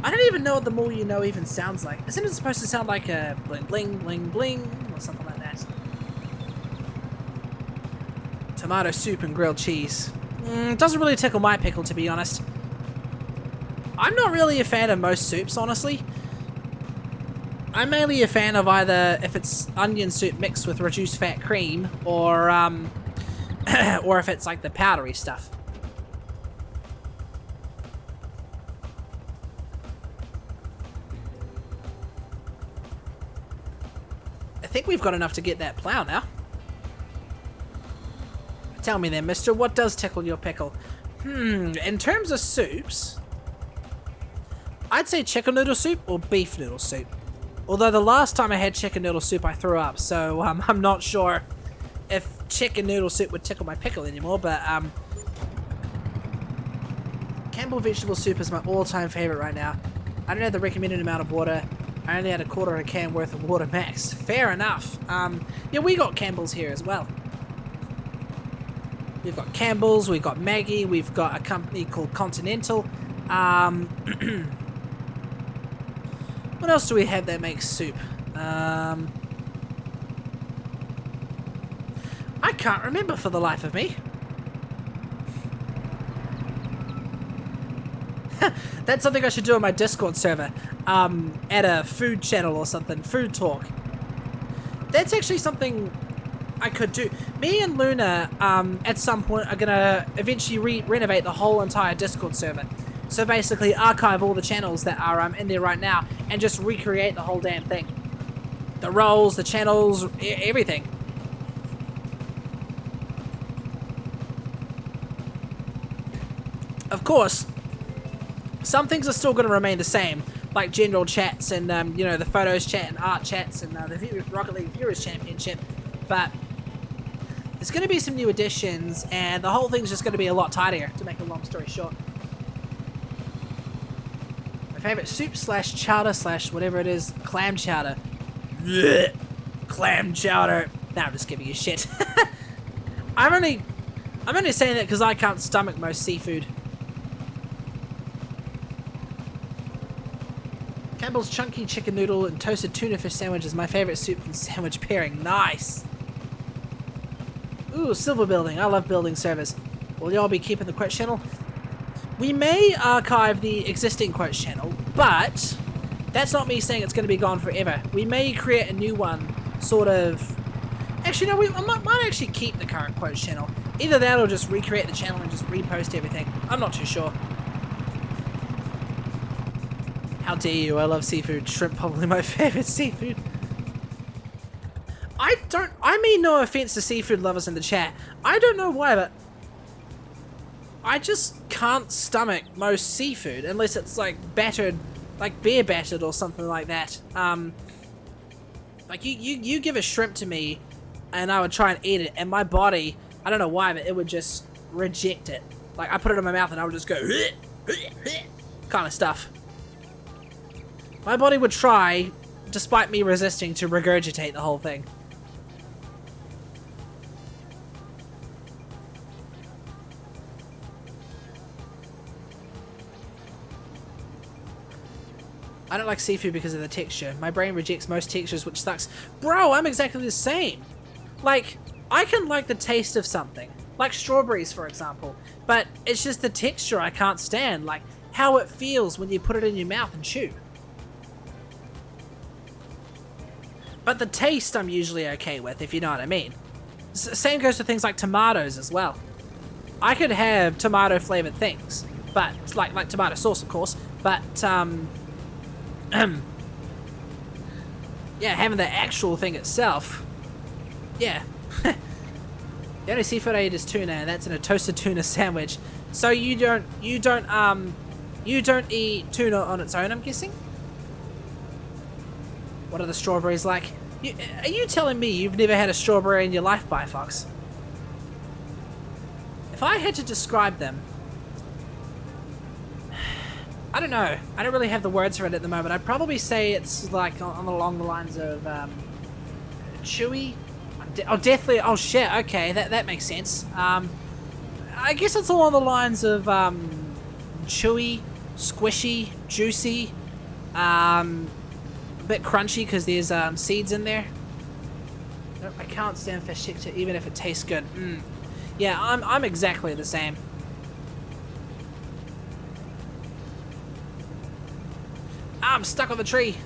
I don't even know what the more you know even sounds like. Isn't it supposed to sound like a bling bling bling bling or something like that? Tomato soup and grilled cheese. Doesn't really tickle my pickle, to be honest. I'm not really a fan of most soups, honestly. I'm mainly a fan of either if it's onion soup mixed with reduced fat cream, or or if it's like the powdery stuff. I think we've got enough to get that plow now. Tell me then, mister, what does tickle your pickle? In terms of soups, I'd say chicken noodle soup or beef noodle soup. Although the last time I had chicken noodle soup, I threw up, so I'm not sure if chicken noodle soup would tickle my pickle anymore, but Campbell vegetable soup is my all-time favorite right now. I don't have the recommended amount of water. I only had a quarter of a can worth of water max. Fair enough. Yeah, we got Campbell's here as well. We've got Campbell's, we've got Maggie, we've got a company called Continental. What else do we have that makes soup? I can't remember for the life of me. That's something I should do on my Discord server. At a food channel or something. Food talk. That's actually something I could do. Me and Luna, at some point, are gonna eventually renovate the whole entire Discord server. So basically archive all the channels that are in there right now and just recreate the whole damn thing. The roles, the channels, everything. Of course, some things are still going to remain the same, like general chats and, you know, the photos chat and art chats and the Rocket League Viewers Championship, but there's going to be some new additions and the whole thing's just going to be a lot tidier, to make a long story short. My favorite soup slash chowder slash whatever it is, clam chowder. Blech. Clam chowder. Nah, I'm just giving you shit. I'm only saying that because I can't stomach most seafood. Campbell's chunky chicken noodle and toasted tuna fish sandwich is my favorite soup and sandwich pairing. Nice. Ooh, silver building. I love building servers. Will y'all be keeping the quotes channel? We may archive the existing quotes channel, but that's not me saying it's going to be gone forever. We may create a new one, sort of. Actually, no, I might actually keep the current quotes channel. Either that or just recreate the channel and just repost everything. I'm not too sure. How dare you, I love seafood. Shrimp probably my favorite seafood. I mean no offense to seafood lovers in the chat. I don't know why, but I just can't stomach most seafood unless it's like battered, like beer battered or something like that. Like you give a shrimp to me and I would try and eat it and my body, I don't know why, but it would just reject it. Like I put it in my mouth and I would just go kind of stuff. My body would try, despite me resisting, to regurgitate the whole thing. I don't like seafood because of the texture. My brain rejects most textures, which sucks. Bro, I'm exactly the same. Like, I can like the taste of something. Like strawberries, for example. But it's just the texture I can't stand. Like, how it feels when you put it in your mouth and chew. But the taste I'm usually okay with, if you know what I mean. Same goes for things like tomatoes as well. I could have tomato flavored things, but like tomato sauce, of course. But yeah, having the actual thing itself, yeah. The only seafood I eat is tuna, and that's in a toasted tuna sandwich. So you don't eat tuna on its own, I'm guessing? What are the strawberries like? Are you telling me you've never had a strawberry in your life, Fox? If I had to describe them, I don't know. I don't really have the words for it at the moment. I'd probably say it's like along the lines of chewy. Oh, deathly. Oh shit. Okay, that makes sense. I guess it's along the lines of chewy, squishy, juicy, a bit crunchy because there's seeds in there. Nope, I can't stand fish texture even if it tastes good. Yeah, I'm exactly the same. I'm stuck on the tree.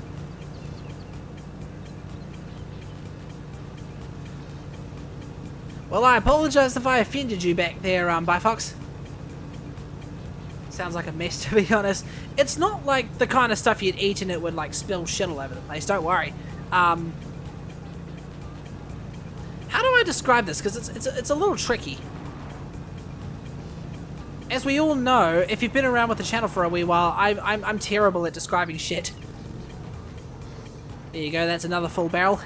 Well, I apologize if I offended you back there, Bifox. Sounds like a mess, to be honest. It's not like the kind of stuff you'd eat and it would like spill shit all over the place. Don't worry. How do I describe this? Because it's a little tricky. As we all know, if you've been around with the channel for a wee while, I'm terrible at describing shit. There you go. That's another full barrel.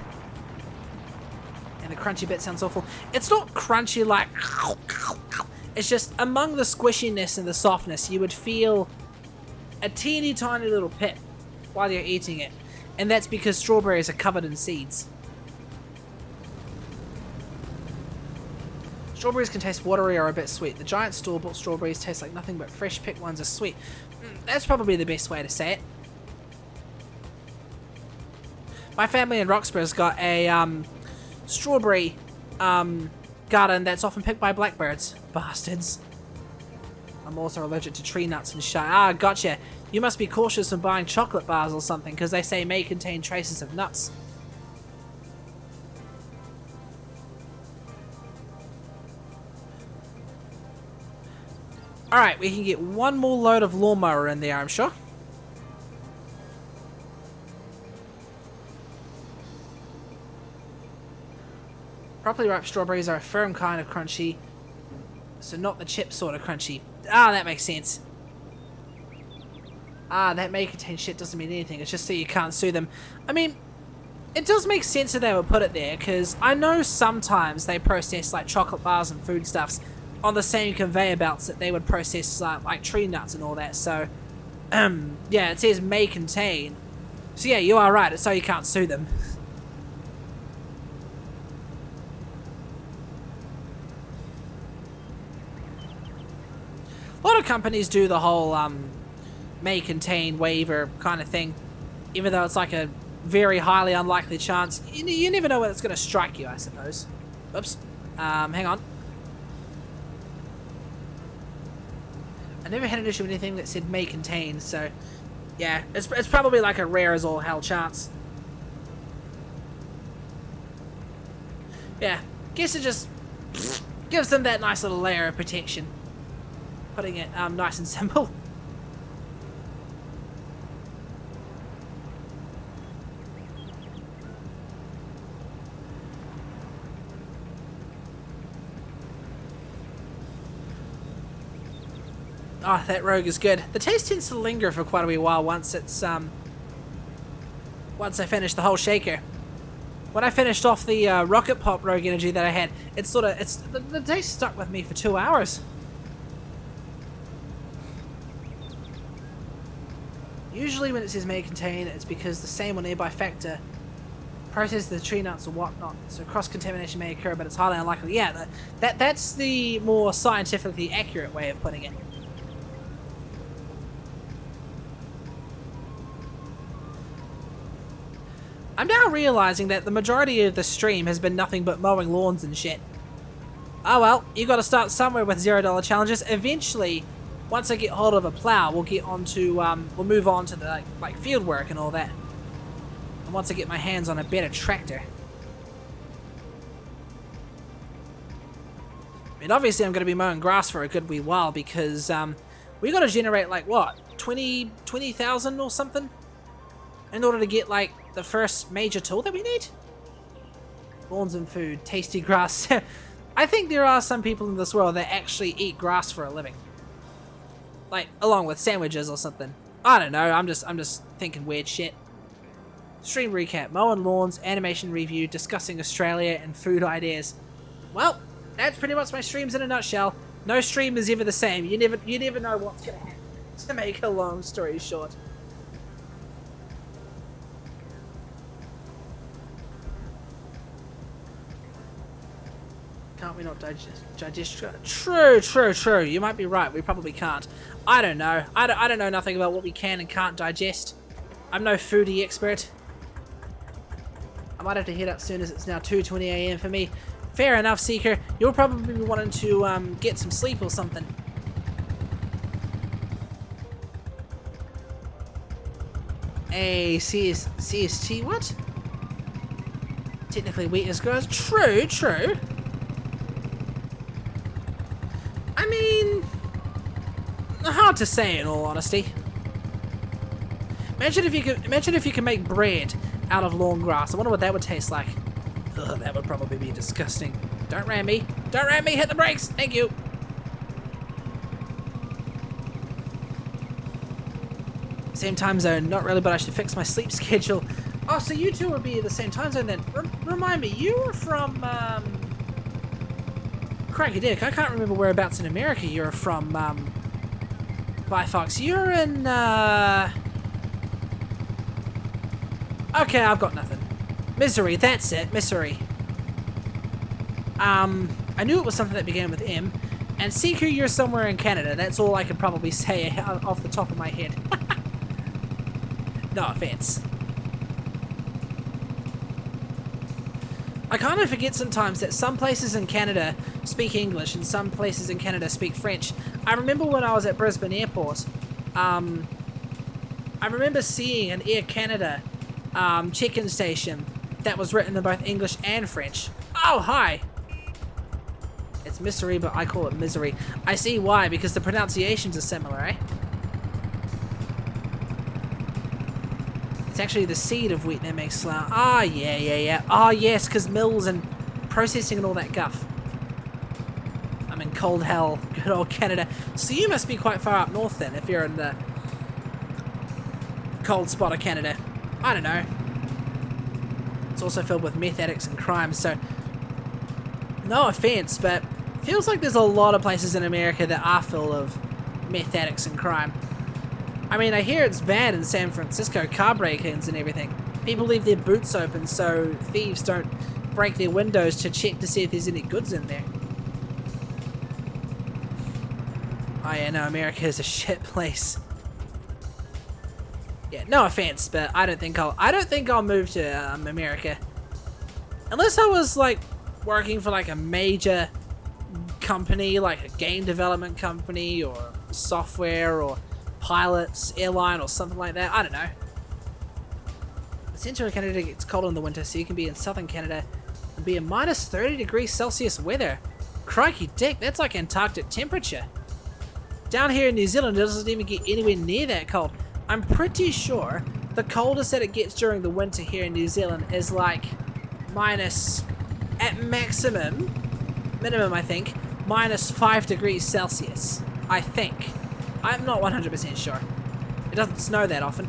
And the crunchy bit sounds awful. It's not crunchy like... It's just among the squishiness and the softness, you would feel a teeny tiny little pit while you're eating it. And that's because strawberries are covered in seeds. Strawberries can taste watery or a bit sweet. The giant store-bought strawberries taste like nothing but fresh picked ones are sweet. That's probably the best way to say it. My family in Roxburgh's got a strawberry garden that's often picked by blackbirds. Bastards. I'm also allergic to tree nuts and shit. Ah, gotcha. You must be cautious when buying chocolate bars or something, because they say may contain traces of nuts. Alright, we can get one more load of lawnmower in there, I'm sure. Properly ripe strawberries are a firm kind of crunchy, so not the chip sort of crunchy. Ah, that makes sense. Ah, that may contain shit doesn't mean anything. It's just so you can't sue them. I mean, it does make sense that they would put it there, because I know sometimes they process like chocolate bars and foodstuffs on the same conveyor belts that they would process like tree nuts and all that. So, yeah, it says may contain. So yeah, you are right. It's so you can't sue them. A lot of companies do the whole may contain waiver kind of thing, even though it's like a very highly unlikely chance. You never know when it's going to strike you, I suppose. Oops. Hang on. I never had an issue with anything that said may contain, so yeah, it's probably like a rare as all hell chance. Yeah, guess it just gives them that nice little layer of protection. Putting it nice and simple. Oh, that rogue is good. The taste tends to linger for quite a wee while once it's once I finish the whole shaker. When I finished off the Rocket Pop Rogue Energy that I had, the taste stuck with me for 2 hours. Usually when it says may contain, it's because the same or nearby factor processes the tree nuts or whatnot, so cross-contamination may occur, but it's highly unlikely. Yeah, that's the more scientifically accurate way of putting it. I'm now realizing that the majority of the stream has been nothing but mowing lawns and shit. Oh well, you gotta start somewhere with $0 challenges. Eventually, once I get hold of a plow, we'll get on to, we'll move on to the, like field work and all that. And once I get my hands on a better tractor. I mean, obviously I'm gonna be mowing grass for a good wee while because, we gotta generate, like, what, 20,000 or something? In order to get, like, the first major tool that we need? Lawns and food, tasty grass. I think there are some people in this world that actually eat grass for a living. Like, along with sandwiches or something. I don't know, I'm just thinking weird shit. Stream recap, mowing lawns, animation review, discussing Australia, and food ideas. Well, that's pretty much my streams in a nutshell. No stream is ever the same. You never know what's gonna happen, to make a long story short. Can't we not digest? True. You might be right. We probably can't. I don't know. I don't know nothing about what we can and can't digest. I'm no foodie expert. I might have to head up soon as it's now 2:20 AM for me. Fair enough, Seeker. You'll probably be wanting to get some sleep or something. A CST, what? Technically weakness grows. True. I mean, hard to say in all honesty. Imagine if you could make bread out of lawn grass. I wonder what that would taste like. Ugh, that would probably be disgusting. Don't ram me. Don't ram me. Hit the brakes. Thank you. Same time zone. Not really, but I should fix my sleep schedule. Oh, so you two would be the same time zone then. Remind me, you were from, Crikey Dick, I can't remember whereabouts in America you're from, By Fox. You're in, Okay, I've got nothing. Misery, that's it, Misery. I knew it was something that began with M. And Seeker, you're somewhere in Canada. That's all I could probably say off the top of my head. No offense. I kind of forget sometimes that some places in Canada speak English and some places in Canada speak French. I remember when I was at Brisbane Airport, I remember seeing an Air Canada check-in station that was written in both English and French. Oh, hi! It's Misery, but I call it Misery. I see why, because the pronunciations are similar, eh? It's actually the seed of wheat that makes flour. Ah, yeah. Ah, yes, because mills and processing and all that guff. I'm in cold hell, good old Canada. So you must be quite far up north then, if you're in the cold spot of Canada. I don't know. It's also filled with meth addicts and crime, so no offense, but feels like there's a lot of places in America that are full of meth addicts and crime. I mean, I hear it's bad in San Francisco, car break-ins and everything. People leave their boots open so thieves don't break their windows to check to see if there's any goods in there. Oh yeah, no, America is a shit place. Yeah, no offense, but I don't think I'll move to America. Unless I was like working for like a major company, like a game development company or software or pilots, airline or something like that. I don't know. Central Canada gets cold in the winter, so you can be in southern Canada and be in minus 30 degrees Celsius weather. Crikey dick, that's like Antarctic temperature. Down here in New Zealand, it doesn't even get anywhere near that cold. I'm pretty sure the coldest that it gets during the winter here in New Zealand is like minus, at minimum I think, minus 5 degrees Celsius. I think. I'm not 100% sure. It doesn't snow that often.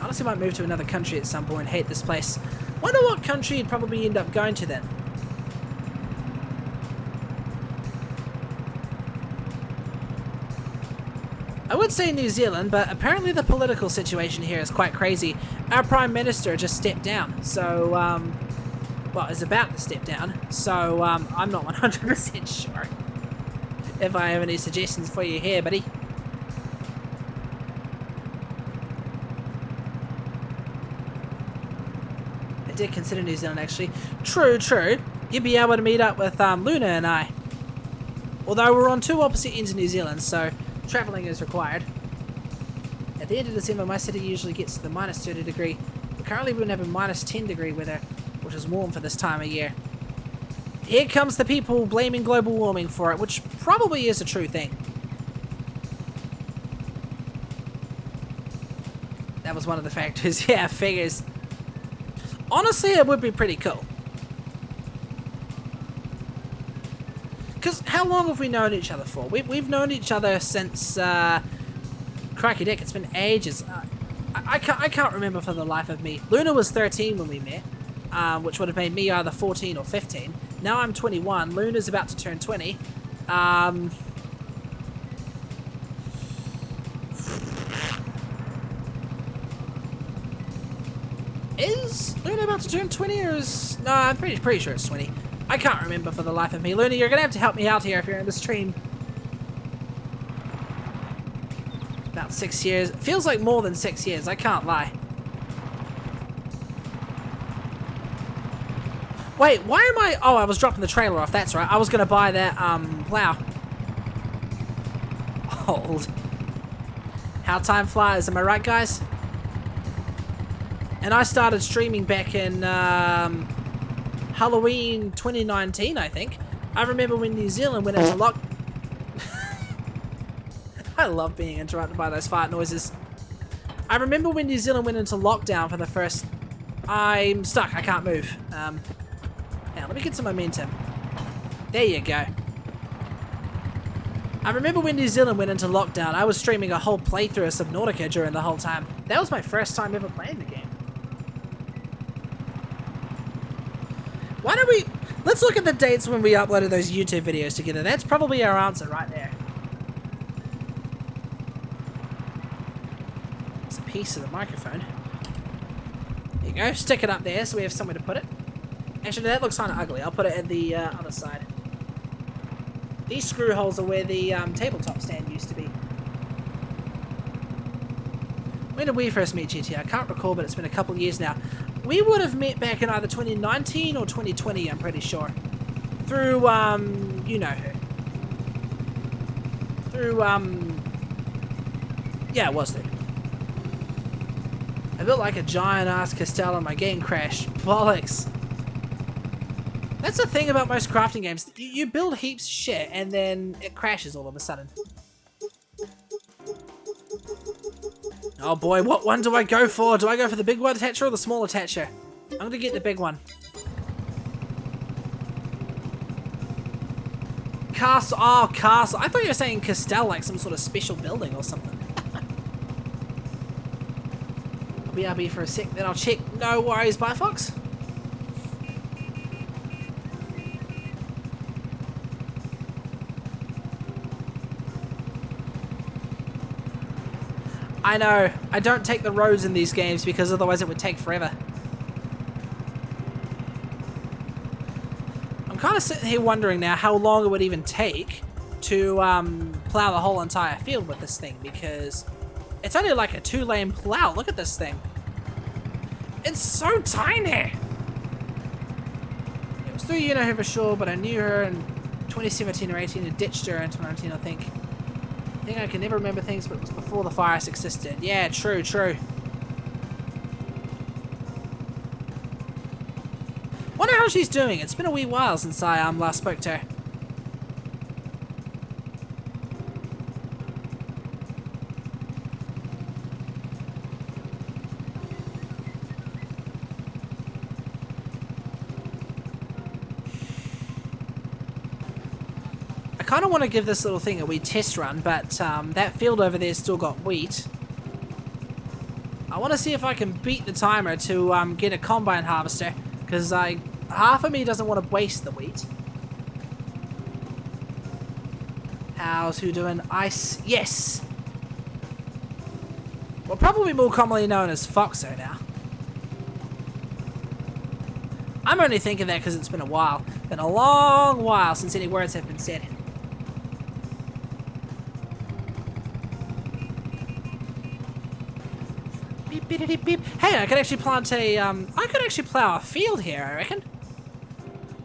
I honestly might move to another country at some point. Hate this place. Wonder what country you'd probably end up going to then. I would say New Zealand, but apparently the political situation here is quite crazy. Our Prime Minister just stepped down, so, well, is about to step down, so, I'm not 100% sure if I have any suggestions for you here, buddy. I did consider New Zealand, actually. True. You'd be able to meet up with, Luna and I. Although we're on two opposite ends of New Zealand, so travelling is required. At the end of December, my city usually gets to the minus 30 degree. But currently we've been having minus 10 degree weather, which is warm for this time of year. Here comes the people blaming global warming for it, which probably is a true thing. That was one of the factors. Yeah, figures. Honestly, it would be pretty cool. Because how long have we known each other for? We've known each other since, crikey dick, it's been ages. I can't remember for the life of me. Luna was 13 when we met, which would have made me either 14 or 15. Now I'm 21. Luna's about to turn 20. Is Luna about to turn 20 or is... No, I'm pretty sure it's 20. I can't remember for the life of me. Looney, you're gonna have to help me out here if you're in the stream. About 6 years. It feels like more than 6 years, I can't lie. Wait, why am I... Oh, I was dropping the trailer off, that's right. I was gonna buy that, plow. Old. How time flies, am I right, guys? And I started streaming back in, Halloween 2019, I think. I remember when New Zealand went into lock... I love being interrupted by those fart noises. I remember when New Zealand went into lockdown for the first... I'm stuck, I can't move. Now, let me get some momentum. There you go. I remember when New Zealand went into lockdown, I was streaming a whole playthrough of Subnautica during the whole time. That was my first time ever playing the game. Why don't we... Let's look at the dates when we uploaded those YouTube videos together. That's probably our answer right there. It's a piece of the microphone. There you go. Stick it up there so we have somewhere to put it. Actually, that looks kind of ugly. I'll put it at the other side. These screw holes are where the tabletop stand used to be. When did we first meet, GT? I can't recall, but it's been a couple of years now. We would have met back in either 2019 or 2020, I'm pretty sure. Through, you know who. Through, yeah, it was through. I built like a giant-ass castell and my game crashed. Bollocks. That's the thing about most crafting games. You build heaps of shit and then it crashes all of a sudden. Oh boy, what one do I go for? Do I go for the big one attacher or the small attacher? I'm gonna get the big one. Castle. Oh, castle. I thought you were saying castell, like some sort of special building or something. I'll be RB for a sec, then I'll check. No worries, bye, Fox. I know, I don't take the roads in these games because otherwise it would take forever. I'm kind of sitting here wondering now how long it would even take to plow the whole entire field with this thing, because it's only like a 2-lane plow. Look at this thing. It's so tiny. It was through you know her for sure, but I knew her in 2017 or 18 and ditched her in 2019, I think. I think I can never remember things, but it was before the virus existed. Yeah, true, true. Wonder how she's doing. It's been a wee while since I last spoke to her. I kind of want to give this little thing a wee test run, but that field over there still got wheat. I want to see if I can beat the timer to get a combine harvester, because half of me doesn't want to waste the wheat. How's who doing? Ice? Yes! Well, probably more commonly known as Foxo now. I'm only thinking that because it's been a while. Been a long while since any words have been said. Beep, beep, beep, beep. Hey, I could actually plant a, I could actually plow a field here, I reckon.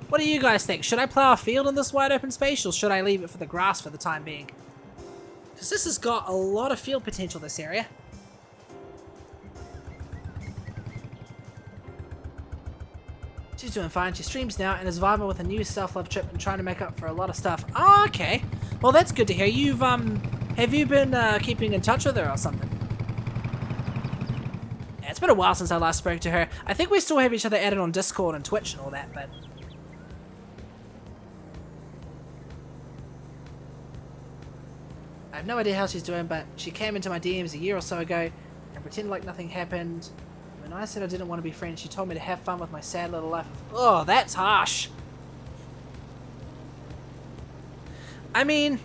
What do you guys think? Should I plow a field in this wide open space, or should I leave it for the grass for the time being? Because this has got a lot of field potential, this area. She's doing fine. She streams now and is vibing with a new self-love trip and trying to make up for a lot of stuff. Oh, okay. Well, that's good to hear. You've, have you been, keeping in touch with her or something? Yeah, it's been a while since I last spoke to her. I think we still have each other added on Discord and Twitch and all that, but... I have no idea how she's doing, but she came into my DMs a year or so ago and pretended like nothing happened. When I said I didn't want to be friends, she told me to have fun with my sad little life. Oh, that's harsh. I mean,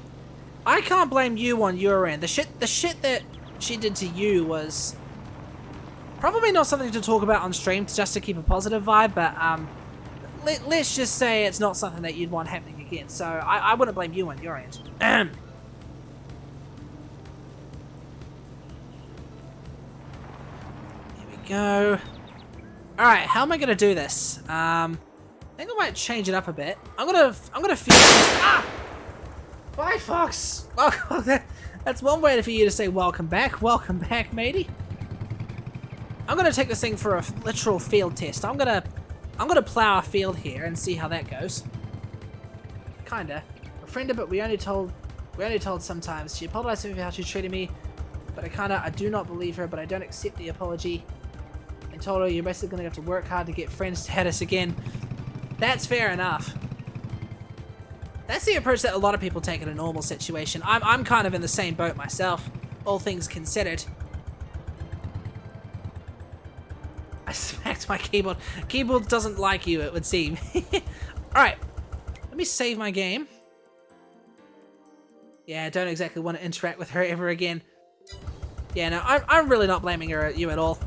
I can't blame you on your end. The shit that she did to you was probably not something to talk about on stream just to keep a positive vibe, but let's just say it's not something that you'd want happening again. So I wouldn't blame you on your end. Here we go. All right, how am I gonna do this? I think I might change it up a bit. I'm gonna feel. Ah! Bye, Fox. Welcome. That's one way for you to say welcome back. Welcome back, matey. I'm gonna take this thing for a literal field test. I'm gonna plow a field here and see how that goes. Kinda. A friend, but we only told sometimes. She apologized to me for how she treated me, but I do not believe her, but I don't accept the apology. And told her you're basically gonna have to work hard to get friend status again. That's fair enough. That's the approach that a lot of people take in a normal situation. I'm kind of in the same boat myself, all things considered. I smacked my keyboard. Keyboard doesn't like you, it would seem. Alright, let me save my game. Yeah, I don't exactly want to interact with her ever again. Yeah, no, I'm really not blaming you at all.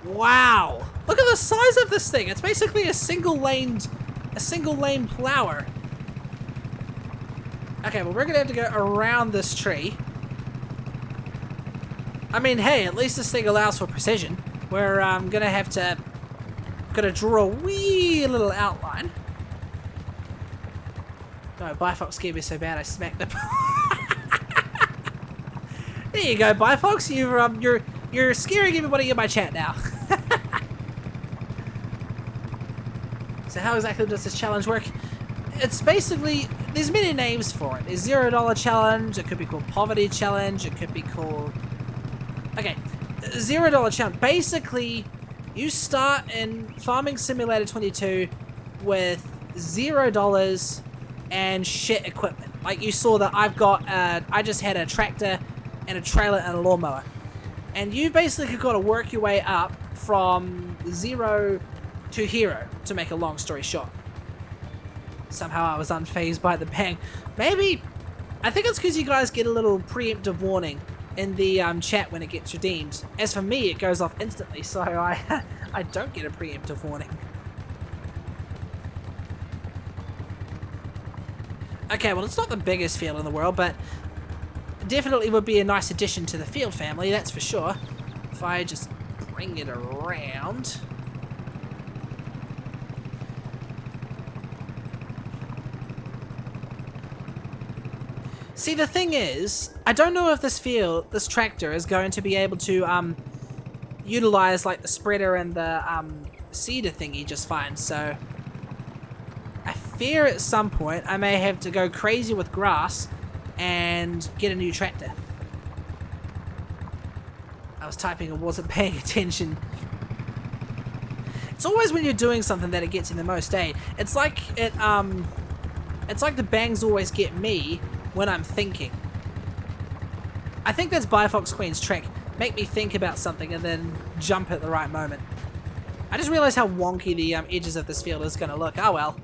Wow! Look at the size of this thing. It's basically a single lane plower. Okay, well, we're gonna have to go around this tree. I mean, hey, at least this thing allows for precision. We're gonna have to draw a wee little outline. No, Bifox scared me so bad I smacked it. There you go, Bifox. You're scaring everybody in my chat now. So how exactly does this challenge work? It's basically, there's many names for it. There's $0 challenge, it could be called poverty challenge, it could be called... Okay, $0 challenge. Basically, you start in Farming Simulator 22 with $0 and shit equipment. Like you saw that I just had a tractor and a trailer and a lawnmower. And you basically got to work your way up from 0 to hero, to make a long story short. Somehow I was unfazed by the bang. Maybe, I think it's because you guys get a little preemptive warning in the chat when it gets redeemed. As for me, it goes off instantly, so I don't get a preemptive warning. Okay, well, it's not the biggest field in the world, but definitely would be a nice addition to the field family, that's for sure. If I just bring it around... See, the thing is, I don't know if this tractor is going to be able to utilize like the spreader and the seeder thingy just fine. So I fear at some point I may have to go crazy with grass and get a new tractor. I was typing and wasn't paying attention. It's always when you're doing something that it gets you the most, eh? It's like the bangs always get me when I'm thinking. I think that's Bifox Queen's trick. Make me think about something and then jump at the right moment. I just realized how wonky the edges of this field is going to look. Oh well.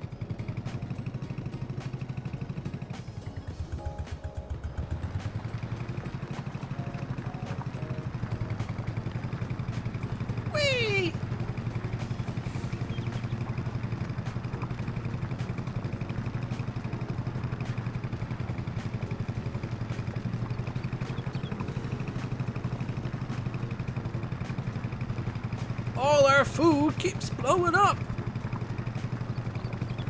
Whee! All our food keeps blowing up.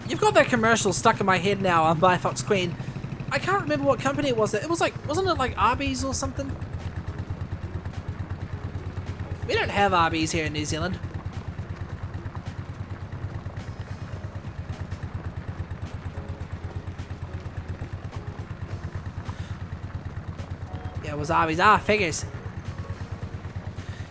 You've got that commercial stuck in my head now on Bifox Queen. I can't remember what company it was. It was like, wasn't it like Arby's or something? We don't have Arby's here in New Zealand. Yeah, it was Arby's. Ah, figures.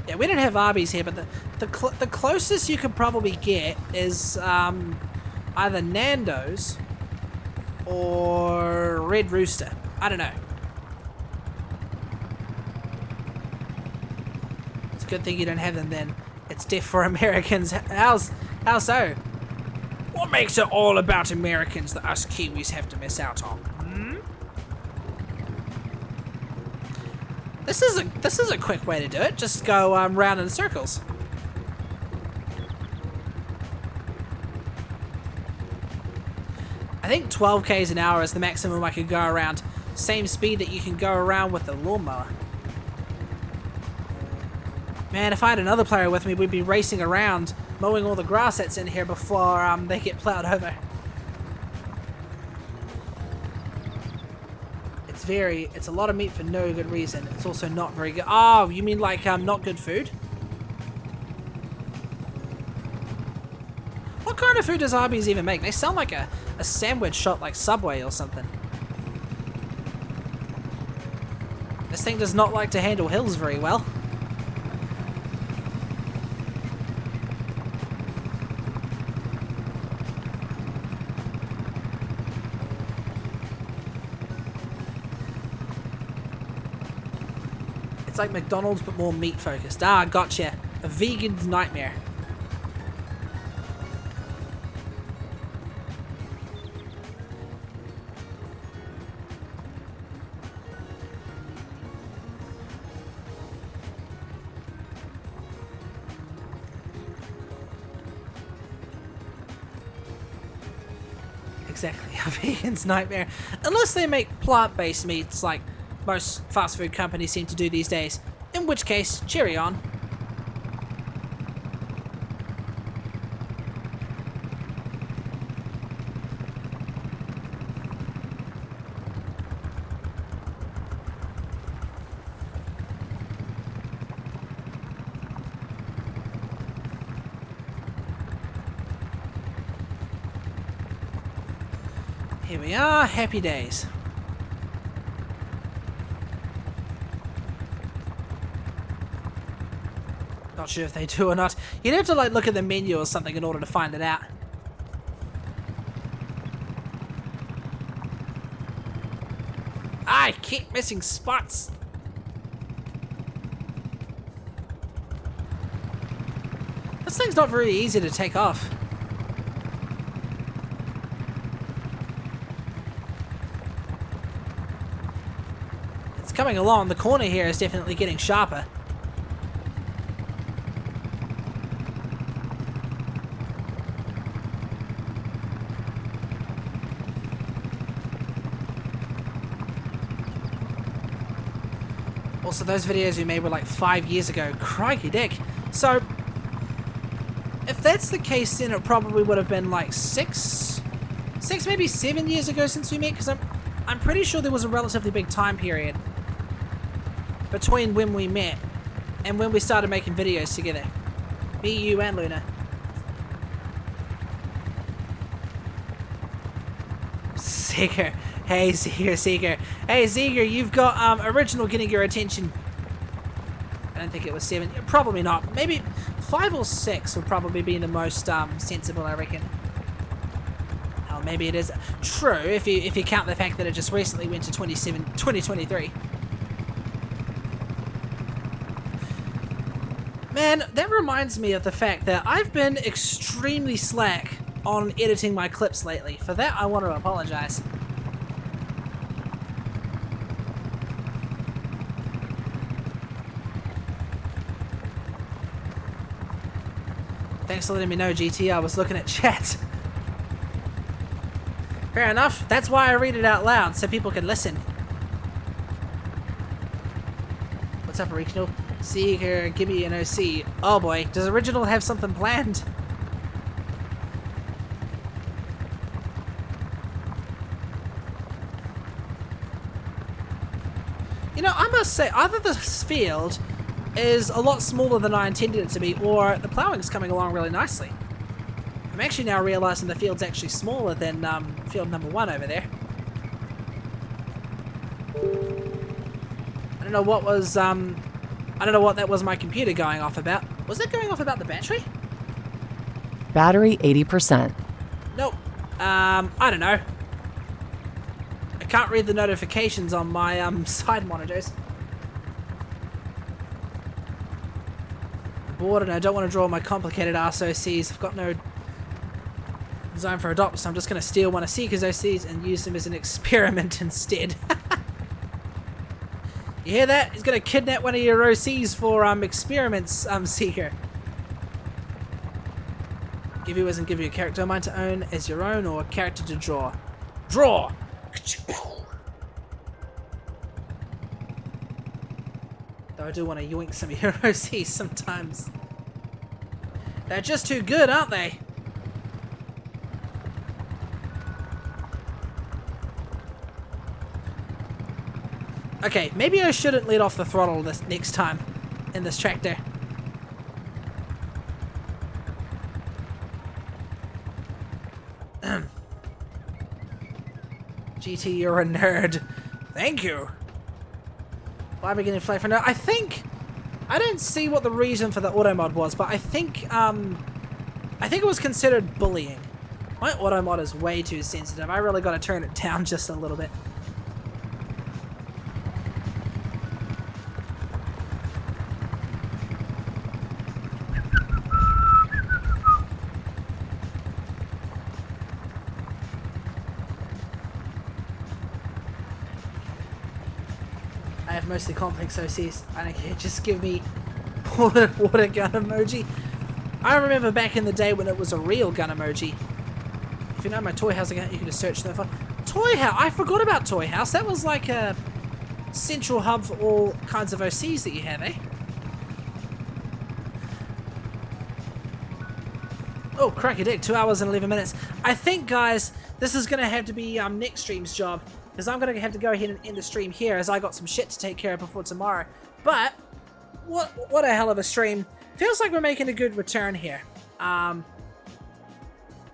Yeah, we don't have Arby's here, but the closest you could probably get is either Nando's or Red Rooster. I don't know. It's a good thing you don't have them then. It's death for Americans. How so? What makes it all about Americans that us Kiwis have to miss out on? This is a quick way to do it. Just go round in circles. I think 12 k's an hour is the maximum I could go around. Same speed that you can go around with the lawnmower. Man, if I had another player with me, we'd be racing around, mowing all the grass that's in here before they get plowed over. It's a lot of meat for no good reason. It's also not very good. Oh, you mean like not good food? What kind of food does Arby's even make? They sound like a sandwich shop like Subway or something. This thing does not like to handle hills very well. It's like McDonald's but more meat focused. Ah, gotcha. A vegan's nightmare. Exactly, a vegan's nightmare. Unless they make plant-based meats like most fast food companies seem to do these days. In which case, cheery on. Here we are, happy days. Not sure if they do or not. You'd have to like look at the menu or something in order to find it out. I keep missing spots. This thing's not very easy to take off. It's coming along. The corner here is definitely getting sharper. Also, those videos we made were like 5 years ago. Crikey dick. So, if that's the case, then it probably would have been like 6, maybe 7 years ago since we met, because I'm pretty sure there was a relatively big time period between when we met and when we started making videos together. Me, you, and Luna. Seeker. Hey, Seeker. Hey, Seeker, you've got original getting your attention. I don't think it was 7. Probably not. Maybe 5 or 6 would probably be the most sensible, I reckon. Oh, maybe it is. True, if you count the fact that it just recently went to 2023. Man, that reminds me of the fact that I've been extremely slack on editing my clips lately. For that, I want to apologize. Thanks for letting me know, GT. I was looking at chat. Fair enough. That's why I read it out loud, so people can listen. What's up, Original? Seeker, give me an OC. Oh boy, does Original have something planned? You know, I must say, either this field is a lot smaller than I intended it to be, or the plowing's coming along really nicely. I'm actually now realizing the field's actually smaller than field number 1 over there. I don't know what was, I don't know what that was my computer going off about. Was it going off about the battery? Battery 80%. Nope. I don't know. I can't read the notifications on my side monitors. Bored and I don't want to draw my complicated ass OCs. I've got no design for adopt, so I'm just going to steal one of Seeker's OCs and use them as an experiment instead. You hear that? He's going to kidnap one of your OCs for experiments, Seeker. Give you as in give you a character of mine to own as your own, or a character to draw. Draw! Though I do want to yoink some heroes here sometimes. They're just too good, aren't they? Okay, maybe I shouldn't let off the throttle this next time in this tractor. GT, you're a nerd. Thank you. Why am I getting flagged for no? I think I didn't see what the reason for the auto mod was, but I think it was considered bullying. My auto mod is way too sensitive. I really got to turn it down just a little bit. I have mostly complex OCs. I don't care. Just give me water gun emoji. I remember back in the day when it was a real gun emoji. If you know my Toy House account, you can just search there for Toy House. I forgot about Toy House. That was like a central hub for all kinds of OCs that you have, eh? Oh, cracky dick. 2 hours and 11 minutes. I think, guys, this is going to have to be next stream's job. Because I'm going to have to go ahead and end the stream here as I got some shit to take care of before tomorrow. But, what a hell of a stream. Feels like we're making a good return here. I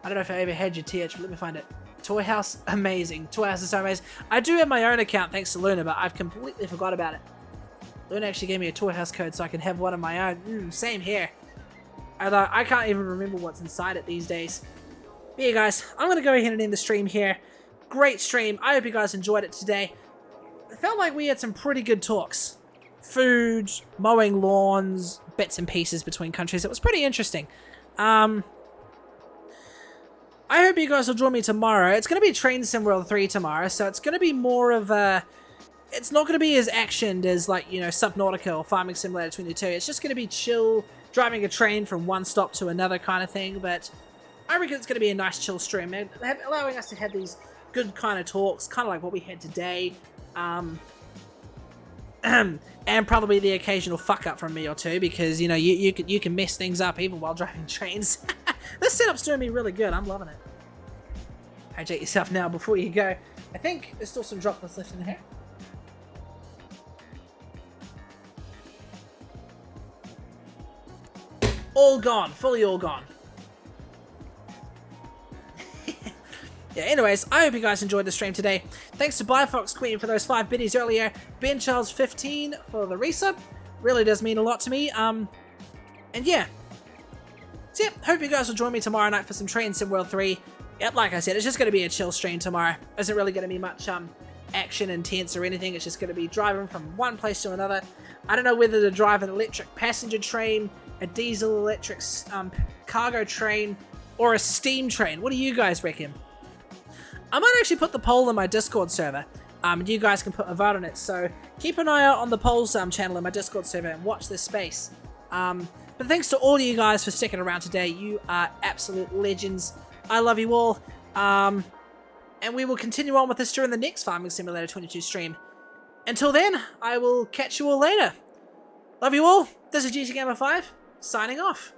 don't know if I ever had your TH, but let me find it. Toy House, amazing. Toy House is so amazing. I do have my own account thanks to Luna, but I've completely forgot about it. Luna actually gave me a Toy House code so I can have one of my own. Same here. Although I can't even remember what's inside it these days. But yeah, guys, I'm going to go ahead and end the stream here. Great stream. I hope you guys enjoyed it today. It felt like we had some pretty good talks. Food, mowing lawns, bits and pieces between countries. It was pretty interesting. I hope you guys will join me tomorrow. It's going to be Train Sim World 3 tomorrow, so it's going to be more of a... It's not going to be as actioned as, like, you know, Subnautica or Farming Simulator 22. It's just going to be chill, driving a train from one stop to another kind of thing, but I reckon it's going to be a nice chill stream, allowing us to have these good kind of talks, kind of like what we had today, and probably the occasional fuck up from me or two, because you know you can mess things up even while driving trains. This setup's doing me really good. I'm loving it. Hydrate yourself now before you go. I think there's still some droplets left in the hair. All gone, fully all gone. Yeah, anyways, I hope you guys enjoyed the stream today. Thanks to Biofox Queen for those 5 biddies earlier. Ben Charles 15 for the resub. Really does mean a lot to me. And yeah. So yeah, hope you guys will join me tomorrow night for some Train Sim World 3. Yep, like I said, it's just going to be a chill stream tomorrow. Isn't really going to be much action intense or anything. It's just going to be driving from one place to another. I don't know whether to drive an electric passenger train, a diesel electric cargo train, or a steam train. What do you guys reckon? I might actually put the poll in my Discord server. You guys can put a vote on it. So keep an eye out on the polls channel in my Discord server and watch this space. But thanks to all of you guys for sticking around today. You are absolute legends. I love you all. And we will continue on with this during the next Farming Simulator 22 stream. Until then, I will catch you all later. Love you all. This is GT Gamer 5, signing off.